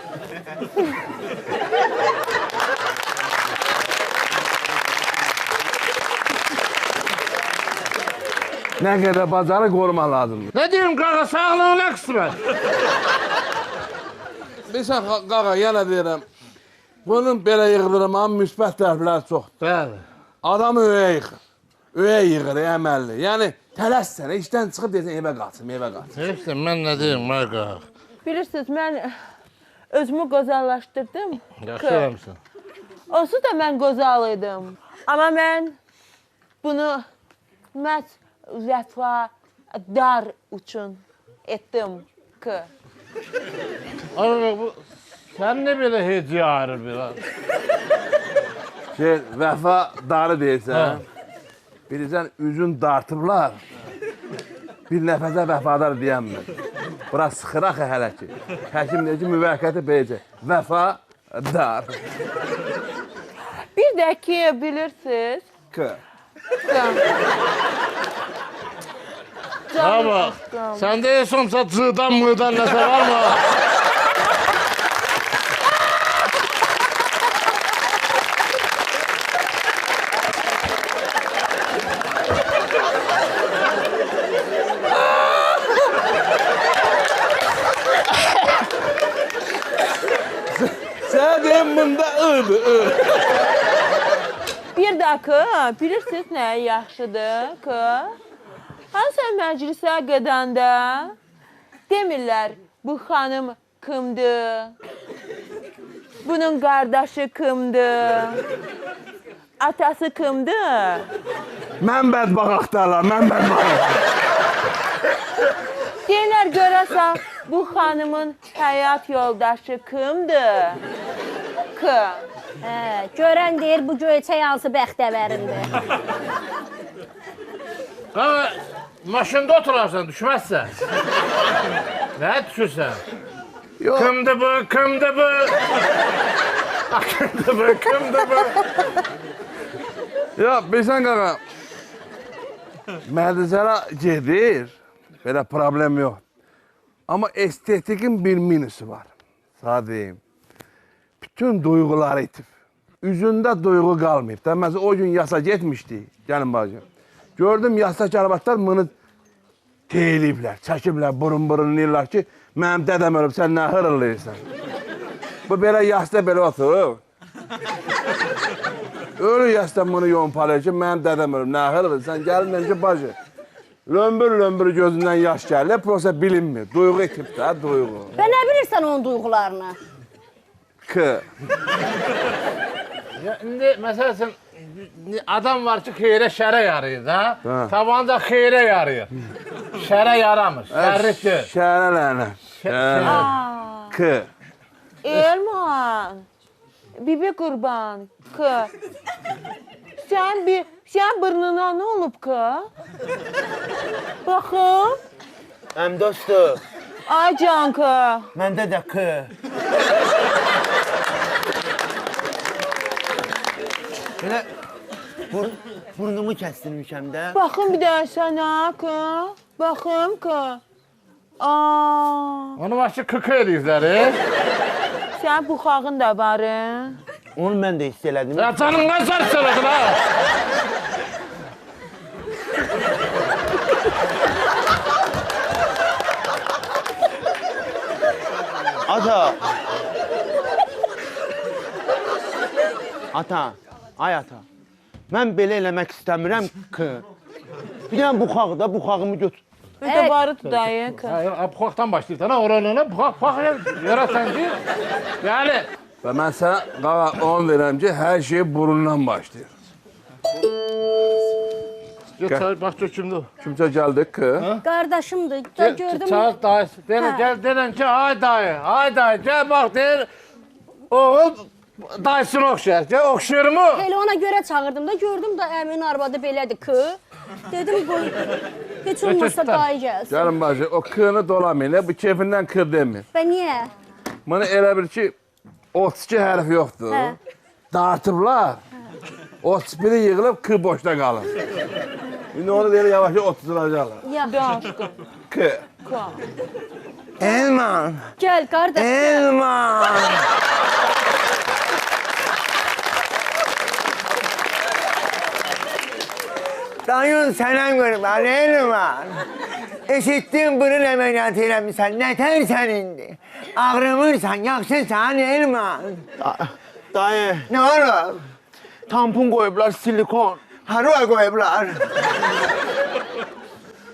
Nə qədər bacarı qorumaq lazımdır. Nə deyim qaqa, sağlığın nə qismət? Bilsən qaqa, yenə deyirəm, bunun belə yığdırmanın müsbət tərəfləri çoxdur. Bəli. Adam öyə yığır. Öyə yığır, əməlli. Yəni, tələssən, işdən çıxıb deyirsən, evə qaçım, evə qaçım. Heç də, mən nə deyim, qaqa? Bilirsiniz, mən özümü qozallaşdırdım. Yaxşı eləmişsən. Onsuz da mən qozal idim. Amma mən bunu məhz vəfadar üçün etdim. Sən nə belə heciyə ayırır biraz? Vəfadarı deyirsən, bilirsən, üzün dartıblar, bir nəfəsə vəfadar deyənmir. Bura sıxır axı hələ ki. Həkim deyir ki, müvəqqəti beyəcək. Vəfadar. Bir də ki, bilirsiniz. Ama səndə heç olmasa cıdan mıdan nəsə var mı? Sən deyim, bunda ıdır. Bir dakika, bilirsiniz nə yaxşıdır? Hansısa məclisə gedəndə demirlər, bu xanım kimdir? Bunun qardaşı kimdir? Atası kimdir? Mən bədbax axtarlar, mən bədbax. Deyirlər, görəsən, bu xanımın həyat yoldaşı kimdir? Görən deyir, bu göyçək hansı bəxtəvərindir. Qaqa, maşında oturarsan, düşməzsən. Nə düşürsən? Kimdir bu, kimdir bu? Kimdir bu, kimdir bu? Ya, bilsən qaqa, mədrəsələ gedir, belə problem yox. Amma estetikin bir minusu var. Sağ deyim. Bütün duyguları itib. Üzündə duygu qalmayıb. Da məsələn o gün yasa getmişdi, gəlin bacım. Gördüm yasdakı arvadlar bunu teyliyiblər, çəkiblər, burun-burunlayırlar ki, mənim dədəm ölüb, sən nə hırılıyırsan? Bu belə yasda belə oturub. Ölü yasda bunu yompalayır ki, mənim dədəm ölüb, nə hırılıyırsan? Gəlin ki, bacı. Lömbür gözündən yaş gəlir, prosa bilinmir. Duygu itib də, duygu. Və nə bilirsən onun duyğularını? Ya, indi məsələn adam var ki, xeyrə şərə yarayır da. Tabanca xeyrə yarayır. Şərə yaramır, şərrikdir. Şərə lənət. Erman, bibi qurban, Sən burnuna nə olub Baxım. Həm dostum. Ay can Məndə də Belə burnumu kəsdirmişəm də. Baxım bir də sənə Baxım Onu başı kıkı edirlər. Sən buxağın da var. Onu mən də hiss elədim. Ya canın qaçar sırasın ha. Ata, mən belə eləmək istəmirəm Bir dənə buxağımı götür. Bir də barı dayı Buxaqdan başlayırsan ha, oralığına buxaq yaratan ki, yəni. Və mən sənə qağa on verəm ki, hər şey burundan başlayır. Bax kimdir o? Kimsə gəldi Qardaşımdır, gördüm. Çağır dayısı, deyən ki, ay dayı, gəl bax deyir, oğul dayısını oxşayır, oxşayır mı? Elə ona görə çağırdım da, gördüm da əmin arvadı belədir Dedim qoy, heç olmazsa dayı gəlsin. Gəlin bacı, o kığını dolamayın, bu kefindən kır demir. Və niyə? Bunu elə bir ki, 32 hərf yoxdur. Dartıblar. 31'i yığılıb kı boşda qalır. İndi onu deyir yavaşça 30'unacaqlar. Kı. Elman. Gəl qardaş. Elman. Dayın sənən qurban, Elman. Eşitdim bunun əməliyyatı eləmişsən, nətərsən indi? Ağrımırsan, yaxşısan Elman. Dayı. Nə olur? Tampon koyublar, silikon. Hara koyublar?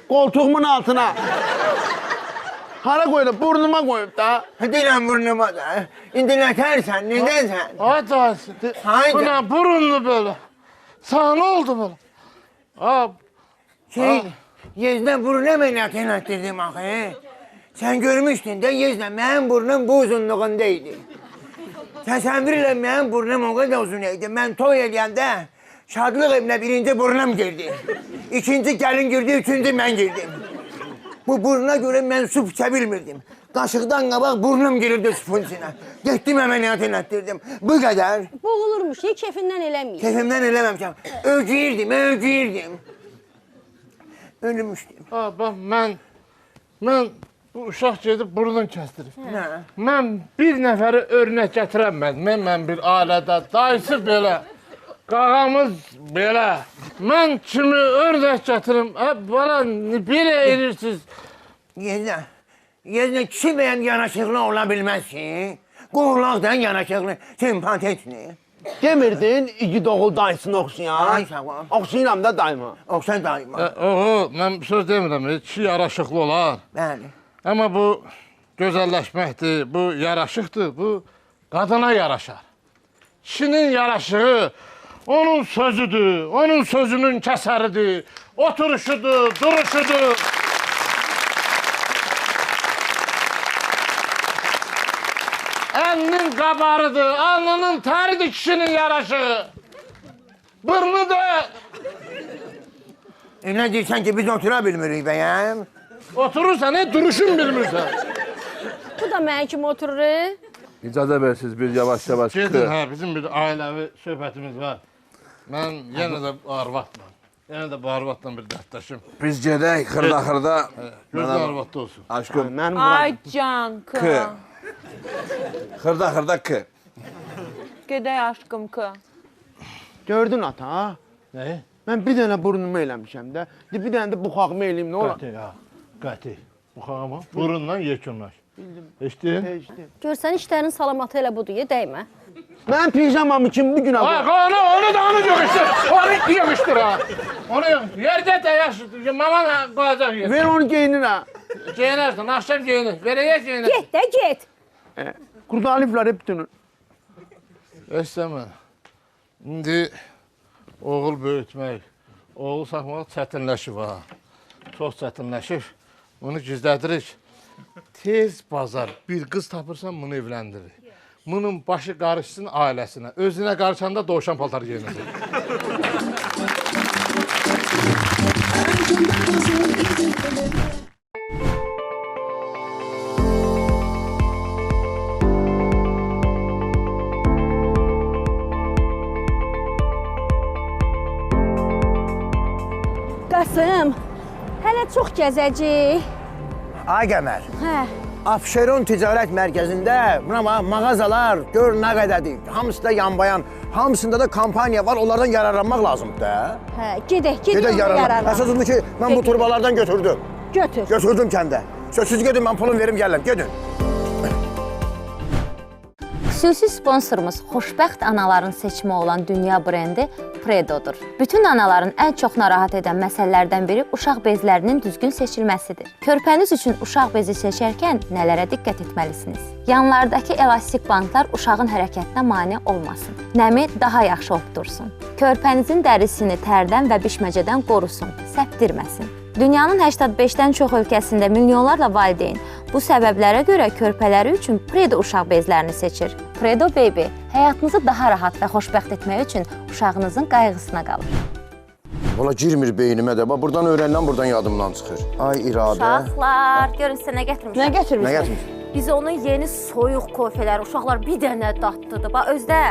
Koltuğumun altına. Hara koydu? Burnuma koyup da. Dilən burnuma da. İndi nətərsən, nədənsən? Ay dayısı. Buna burunlu böyle. Sana ne oldu böyle? Yezdən burun əməliyyatı elətdirdim axı. Sən görmüşdün də Yezdən mənim burnum bu uzunluğundaydı. Təsəvvür elə mənim burnum o qədər uzun idi. Mən toy eləyəndə şadlıq evinə birinci burnum girdi. İkinci gəlin girdi, üçüncü mən girdim. Bu burnuna görə mən su içə bilmirdim. Qaşıqdan qabaq burnum girirdi supun içinə. Getdim əməliyyat elətdirdim. Bu qədər. Boğulurmuş, kefindən eləməyim. Kefimdən eləməmişəm. Öldüyürdüm. Ölmüşdüm. Bax, mən bu uşaq gedib burnunu kəsdirib. Mən bir nəfəri örnək gətirəmədim. Mən bir ailədə, dayısı belə, qağamız belə. Mən kimi örnək gətirim, bana belə edirsiniz. Yezdən kişi bəyən yanaşıqlı ola bilməz ki. Qoğulaqdan yanaşıqlı, simpatetli. Demirdin, iki doğul dayısını oxşayan. Ay sağ ol. Oxşayıram da dayıma. Oxşan dayıma. Mən söz demirəm, kişi yaraşıqlı olar. Bəli. Amma bu gözəlləşməkdir, bu yaraşıqdır, bu qadına yaraşar. Kişinin yaraşığı onun sözüdür, onun sözünün kəsəridir, oturuşudur, duruşudur. Əlinin qabarıdır, alnının təridir kişinin yaraşığı. Burnu da... Nə deyirsən ki, biz otura bilmirik bəyəm? Oturursan, duruşun bilmirsən. Bu da mən kimi oturur. İcazə versiniz bir yavaş-yavaş. Gedin, bizim bir ailəvi söhbətimiz var. Mən yenə də arvatla. Yenə də bu arvadla bir dərdləşim. Biz gedək xırda-xırda. Gözün arvadda olsun. Aşkım. Ay Canka. K. Xırda-xırda K. Gedək aşkım K. Gördün ata, ha? Nəyi? Mən bir dənə burnumu eləmişəm də. Bir dənə də buxağımı eləyim, nə olar? Qəti, ha. Qəti. Buxağıma. Burundan yekunlaş. Eşdin? Görsən işlərin salamatı elə budur, dəymə. Mən pijamamı kim bu günə Ay, onu da onu yığışdır. Onu yığışdır ha. Onu yığışdır. Yerdə də yaşıdır. Maman qoyacaq yer. Ver onu geyinir ha. Geyinərsən, akşam geyinir. Verəyə geyinir. Get də get. Qurdalıblar hep bütünü. Əsəmə. İndi oğul böyütmək, oğul saxmaq çətinləşib ha. Çox çətinləşib. Bunu gizlədirik. Tez bazar bir qız tapırsan bunu evləndirir. Bunun başı qarışsın ailəsinə. Özünə qarışanda dovşan paltar geyinəcək. Qasım, hələ çox gəzəcək. Ay Qəmər, Hə. Abşeron Ticarət Mərkəzində buna mağazalar gör nə qədərdir. Hamısı da yanbayan, hamısında da kampaniya var, onlardan yararlanmaq lazımdır da. Hə, gedək yararlan. Əsas odur ki, mən bu turbalardan götürdüm. Götür. Götürdüm kəndə. Sözsüz gedin, mən pulum verim, gələm, gedin. Xüsusi sponsorumuz xoşbəxt anaların seçimi olan dünya brendi Predodur. Bütün anaların ən çox narahat edən məsələlərdən biri uşaq bezlərinin düzgün seçilməsidir. Körpəniz üçün uşaq bezi seçərkən nələrə diqqət etməlisiniz? Yanlardakı elastik bantlar uşağın hərəkətinə mane olmasın. Nəmi daha yaxşı obdursun. Körpənizin dərisini tərdən və bişməcədən qorusun, səpdirməsin. Dünyanın 85-dən çox ölkəsində milyonlarla valideyn bu səbəblərə görə körpələri üçün Predo uşaq bezlərini seçir. Predo Baby həyatınızı daha rahat və xoşbəxt etmək üçün uşağınızın qayğısına qalır. Valla girmir beynimə də, buradan öyrənilən buradan yadımdan çıxır. Ay İradə. Uşaqlar, görün sizə nə gətirmişəm. Nə gətirmişsən? Nə gətirmişsən? Biz onun yeni soyuq kofeləri, uşaqlar bir dənə dadlıdır. Bax, özdə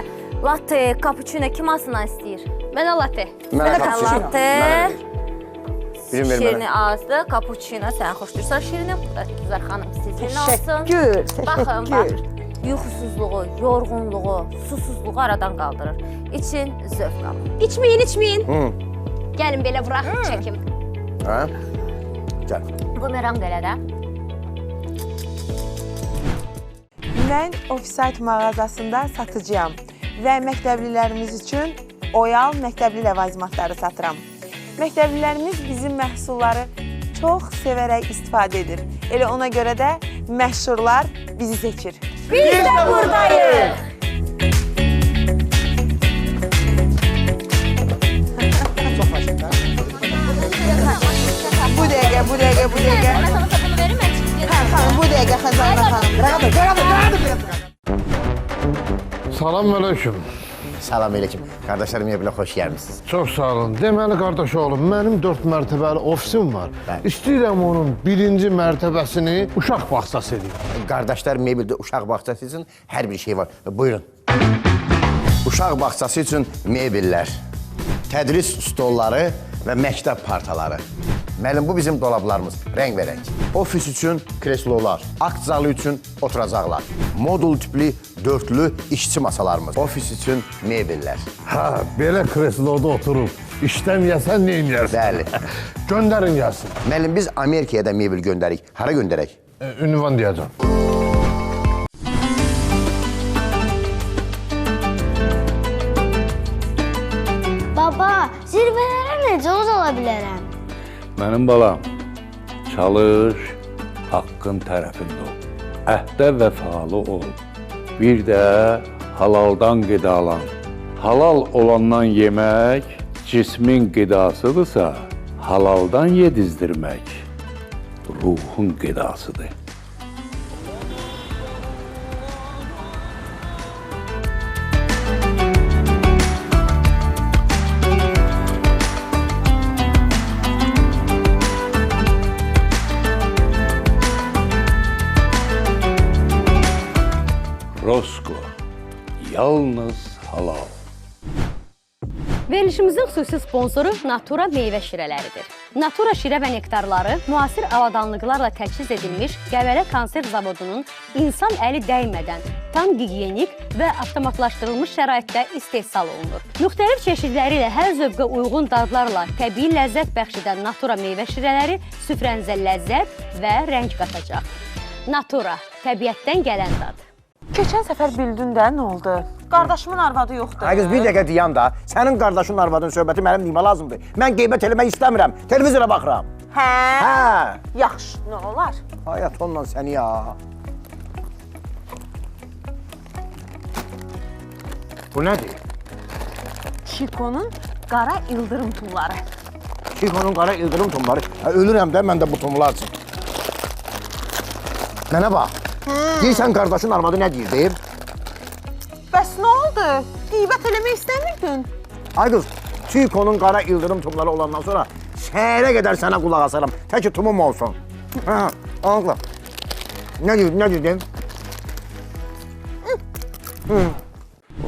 latte, cappuccino kim alsından istəyir? Mənə latte. Mənə cappuccino. Latte. Birim ver Şirini mənə. azdı, cappuccino sən xoşlayırsan şirini. Güzər xanım sizin olsun. Təşəkkür. Baxın, bax. Yuxusuzluğu, yorğunluğu, susuzluğu aradan qaldırır. İçin, zövq alın. İçməyin. Gəlin belə vuraq, çəkim. Hə? Gəl. Bumerang elə də. Mən Offsite mağazasında satıcıyam və məktəblilərimiz üçün Oyal məktəbli ləvazimatları satıram. Məktəblilərimiz bizim məhsulları çox sevərək istifadə edir. Elə ona görə də məşhurlar bizi seçir. Biz də buradayıq. Bu dəqiqə. Bu dəqiqə Xəzanə xanım. Salam aleyküm. Salam aleyküm. Qardaşlarım evlə xoş gəlmisiniz. Çox sağ olun. Deməli, qardaş oğlum, mənim 4 mərtəbəli ofisim var. İstəyirəm onun birinci mərtəbəsini uşaq bağçası edeyim. Qardaşlar mebeldə uşaq bağçası üçün hər bir şey var. Buyurun. Uşaq bağçası üçün mebellər, tədris stolları və məktəb partaları. Müəllim, bu bizim dolablarımız, rəng-bərəng. Ofis üçün kreslolar, akt zalı üçün oturacaqlar, modul tipli dörtlü işçi masalarımız, ofis üçün mebellər. Ha, belə kresloda oturub işləməyəsən nə edərsən? Bəli. Göndərin gəlsin. Müəllim, biz Amerikaya da mebel göndərik. Hara göndərək? Ünvan deyəcəm. Baba, zirvələrə necə uzala bilərəm? Mənim balam, çalış, haqqın tərəfində ol. Əhdə vəfalı ol. Bir də halaldan qidalan. Halal olandan yemək cismin qidasıdırsa, halaldan yedizdirmək ruhun qidasıdır. Rosko, yalnız halal. Verilişimizin xüsusi sponsoru Natura meyvə şirələridir. Natura şirə və nektarları müasir avadanlıqlarla təchiz edilmiş Qəbələ konserv zavodunun insan əli dəymədən tam gigiyenik və avtomatlaşdırılmış şəraitdə istehsal olunur. Müxtəlif çeşidləri ilə hər zövqə uyğun dadlarla təbii ləzzət bəxş edən Natura meyvə şirələri süfrənizə ləzzət və rəng qatacaq. Natura, təbiətdən gələn dad. Keçən səfər bildin də nə oldu? Qardaşımın arvadı yoxdur. Ay qız bir dəqiqə deyəm da, sənin qardaşının arvadının söhbəti mənim demə lazımdır. Mən qeybət eləmək istəmirəm, televizora baxıram. Hə? Hə. Yaxşı, nə olar? Hayat onunla səni ya. Bu nədir? Çikonun qara ildırım tumları. Çikonun qara ildırım tumları. Ölürəm də mən də bu tumlar üçün. Mənə bax. Deyirsən qardaşın arvadı nə deyir? Bəs nə oldu? Qeybət eləmək istəmirdin? Ay qız, Çikonun qara ildırım tumları olandan sonra səhərə qədər sənə qulaq asaram. Təki tumum olsun. Hə, anla. Nə dedin?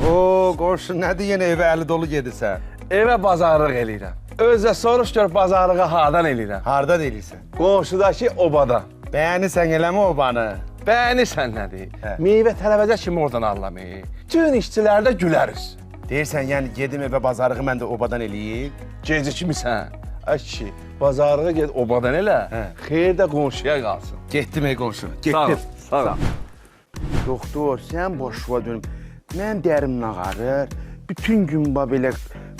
Oo, qonşu, nədir yenə evə əli dolu gedirsən? Evə bazarlıq eləyirəm. Özə soruş gör bazarlığı hardan eləyirəm. Hardan eləyirsən? Qonşudakı obada. Bəyənirsən eləmə obanı? Bəyənirsən nədir? Meyvə tələbəzə kimi oradan anlamayı. Gün işçilər də güləriz. Deyirsən, yəni gedim evə bazarlığı mən də obadan eləyim? Gecə kimisən? Ay kişi, bazarlığı ged obadan elə, xeyir də qonşuya qalsın. Getdim ey qonşu, getdim. Sağ ol. Doktor, sən boşva dönüm. Mənim dərim ağarır, bütün gün belə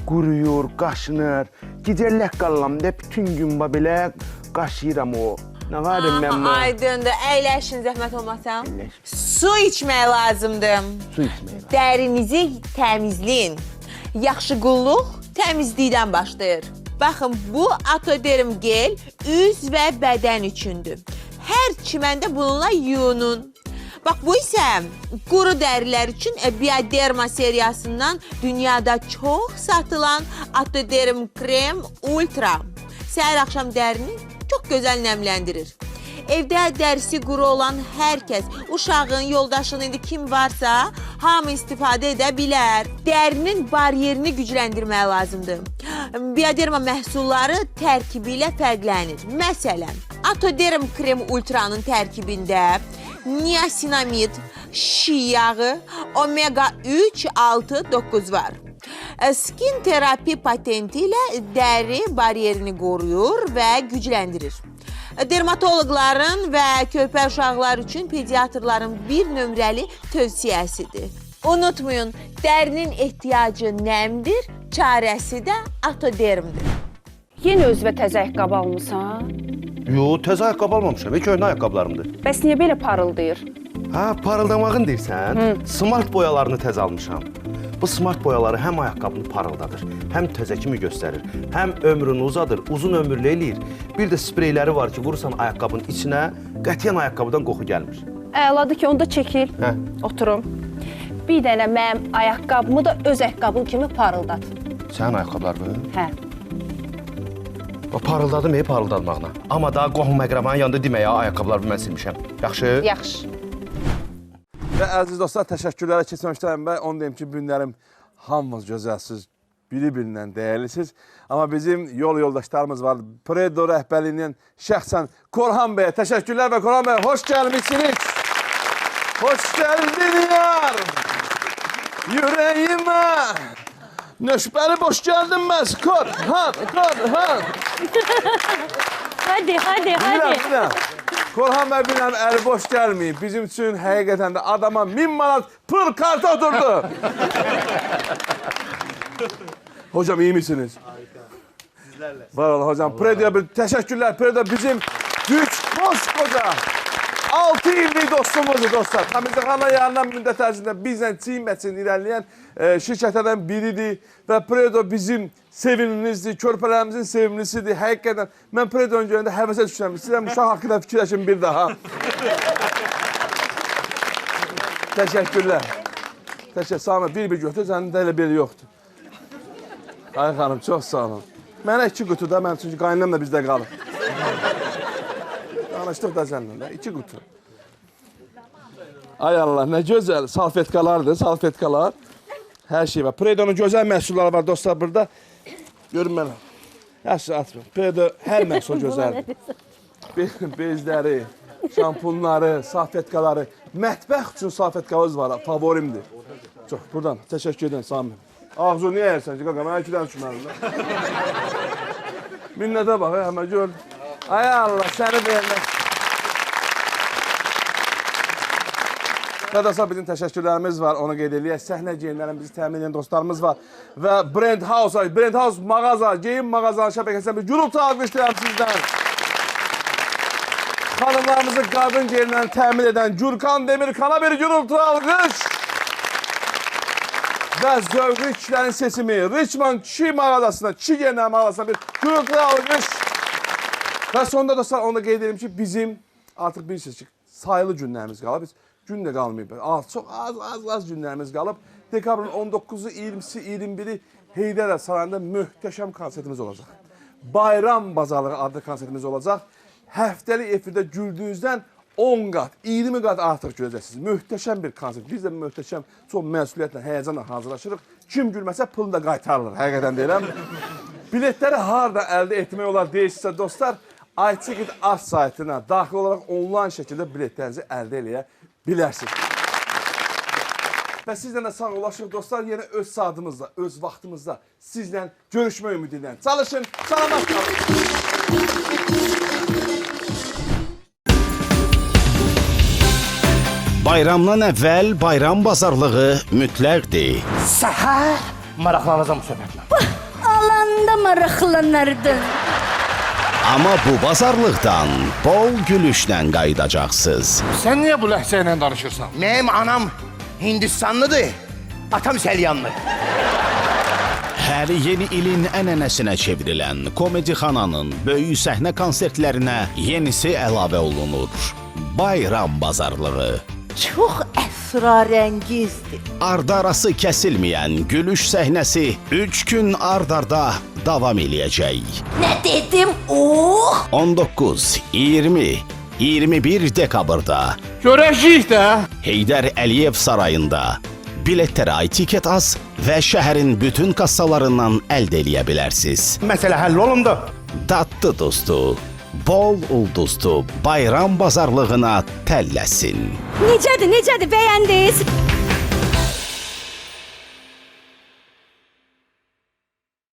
quruyur, qaşınır. Gecələr qalıram da bütün gün belə qaşıyıram o. Nə varım mən bu? Aydındır, əyləşin zəhmət olmasam. Su içmək lazımdır. Su içmək lazım. Dərinizi təmizləyin. Yaxşı qulluq təmizlikdən başlayır. Baxın, bu Atoderm gel üz və bədən üçündür. Hər çiməndə bununla yuyunun. Bax, bu isə quru dərilər üçün Bioderma seriyasından dünyada çox satılan Atoderm krem ultra. Səhər-axşam dərini çox gözəl nəmləndirir. Evdə dərisi quru olan hər kəs, uşağın, yoldaşın, indi kim varsa, hamı istifadə edə bilər. Dərinin baryerini gücləndirmək lazımdır. Bioderma məhsulları tərkibi ilə fərqlənir. Məsələn, Atoderm krem ultranın tərkibində niasinamid, şi yağı, omega 3, 6, 9 var. Skin terapi patenti ilə dəri baryerini qoruyur və gücləndirir. Dermatoloqların və körpə uşaqlar üçün pediatrların bir nömrəli tövsiyəsidir. Unutmayın, dərinin ehtiyacı nəmdir, çarəsi də Atodermdir. Yenə özünə təzə ayaqqabı almısan? Yox, təzə ayaqqabı almamışam, köhnə ayaqqabılarımdır. Bəs niyə belə parıldayır? Hə, parıldamağın deyirsən? Smart boyalarını təz almışam. Bu smart boyaları həm ayaqqabını parıldadır, həm təzə kimi göstərir, həm ömrünü uzadır, uzun ömürlü eləyir. Bir də spreyləri var ki, vurursan ayaqqabının içinə, qətiyyən ayaqqabıdan qoxu gəlmir. Əladır ki, onda çəkil, oturum. Bir dənə mənim ayaqqabımı da öz ayaqqabın kimi parıldat. Sənin ayaqqabılar mı? Hə. Parıldadım, parıldadmağına. Amma daha qohum əqrabanın yanında deməyə ayaqqabılarımı mən silmişəm. Yaxşı? Yaxşı. Və əziz dostlar, təşəkkürlərə keçməmişdən və onu deyim ki, günlərim hamınız gözəlsiz, biri-birindən dəyərlisiniz. Amma bizim yoldaşlarımız var. Predo rəhbərliyindən şəxsən Korhan bəyə təşəkkürlər və Korhan bəyə hoş gəlmişsiniz. Hoş gəldiniz yüreğime. Nöşbəli boş gəldinməz. Korhan. Hadi. Biləm. Korhan bəy biləm, əli boş gəlməyib. Bizim üçün həqiqətən də adama 1000 manat pul kartı oturdu. Hocam iyi misiniz? Sizlərlə. Var olun hocam. Predo'ya bir təşəkkürlər. Predo bizim güç, koskoca 6 illik dostumuzdur dostlar. Təmizləxana yanından müddət ərzində bizlə çiyin-bəçin irəliləyən şirkətlərdən biridir. Və Predo bizim sevimlimizdir, körpələrimizin sevimlisidir. Həqiqətən mən Predo'nun görəndə həvəsə düşürəm. İstəyirəm uşaq haqqında fikirləşin bir daha. Təşəkkürlər. Sağ bir götür, sənin də elə biri yoxdur. Ay xanım, çox sağ olun. Mənə 2 qutu da, mən çünki qaynam da bizdə qalır. Danışdıq da səninlə, 2 qutu. Ay Allah, nə gözəl salfetkalardır, salfetkalar. Hər şey var. Predonun gözəl məhsulları var dostlar burada. Görün mənə. Hər şey atmır. Predo hər məhsul gözəldir. Bezləri, şampunları, salfetkaları. Mətbəx üçün salfetkalarımız var. Favorimdir. Çox. Buradan təşəkkür edirəm Sami. Ağzını niyə yersən ki? Qaqa, mən 2-dən düşməliyim. Minnətə bax, həmə gör. Ay Allah, səni vermək. Qadasa bizim təşəkkürlərimiz var, onu qeyd edək. Səhnə geyimlərini bizi təmin edən dostlarımız var. Və Brand House mağaza, geyim mağazaların şəbəkəsindən bir gürültü alqışlayıram sizdən. Xanımlarımızı qadın geyimlərini təmin edən Gürkan Demirkan'a bir gürültü alqış. Və zövqlü kişilərin seçimi Richmond kişi mağazasına, kişi geyimləri mağazasına bir gürültü alqış. Və sonunda dostlar, onu da qeyd edelim ki, bizim artıq bilirsiniz ki, sayılı günlərimiz qalıb. Biz gün də qalmayıb. Çox az günlərimiz qalıb. Dekabrın 19-u, 20-si, 21-i Heydər Sarayında möhtəşəm konsertimiz olacaq. Bayram Bazarlığı adlı konsertimiz olacaq. Həftəlik efirdə güldüyünüzdən 10 qat, 20 qat artıq görəcəksiniz. Möhtəşəm bir konsert. Biz də möhtəşəm, çox məsuliyyətlə, həyəcanla hazırlaşırıq. Kim gülməsə pul da qaytarılır, həqiqətən deyirəm. Biletləri harada əldə etmək olar deyirsinizsə dostlar, iTicket Art saytına daxil olaraq onlayn şəkildə biletlərinizi əldə eləyə bilərsiniz. Və sizlə də sağollaşıq dostlar, yenə öz saatımızda, öz vaxtımızda sizlə görüşmək ümidi ilə. Çalışın, salamat qalın. Bayramdan əvvəl bayram bazarlığı mütləqdir. Səhər maraqlanacam bu söhbətlə. Alanda maraqlanırdın. Amma bu bazarlıqdan bol gülüşlə qayıdacaqsınız. Sən niyə bu ləhcə ilə danışırsan? Mənim anam Hindistanlıdır, atam İsəlyanlı. Hər yeni ilin ənənəsinə çevrilən Komedixananın böyük səhnə konsertlərinə yenisi əlavə olunur. Bayram bazarlığı. Çox əsrarəngizdir. Ardarası kəsilməyən gülüş səhnəsi 3 gün ard-arda davam eləyəcək. Nə dedim? 19, 20, 21 dekabrda görəcəyik də. Heydər Əliyev Sarayında biletləri iTicket Az və şəhərin bütün kassalarından əldə eləyə bilərsiniz. Məsələ həll olundu. Dadlı dostu, bol ulduzlu bayram bazarlığına təlləsin. Necədir, bəyəndiniz?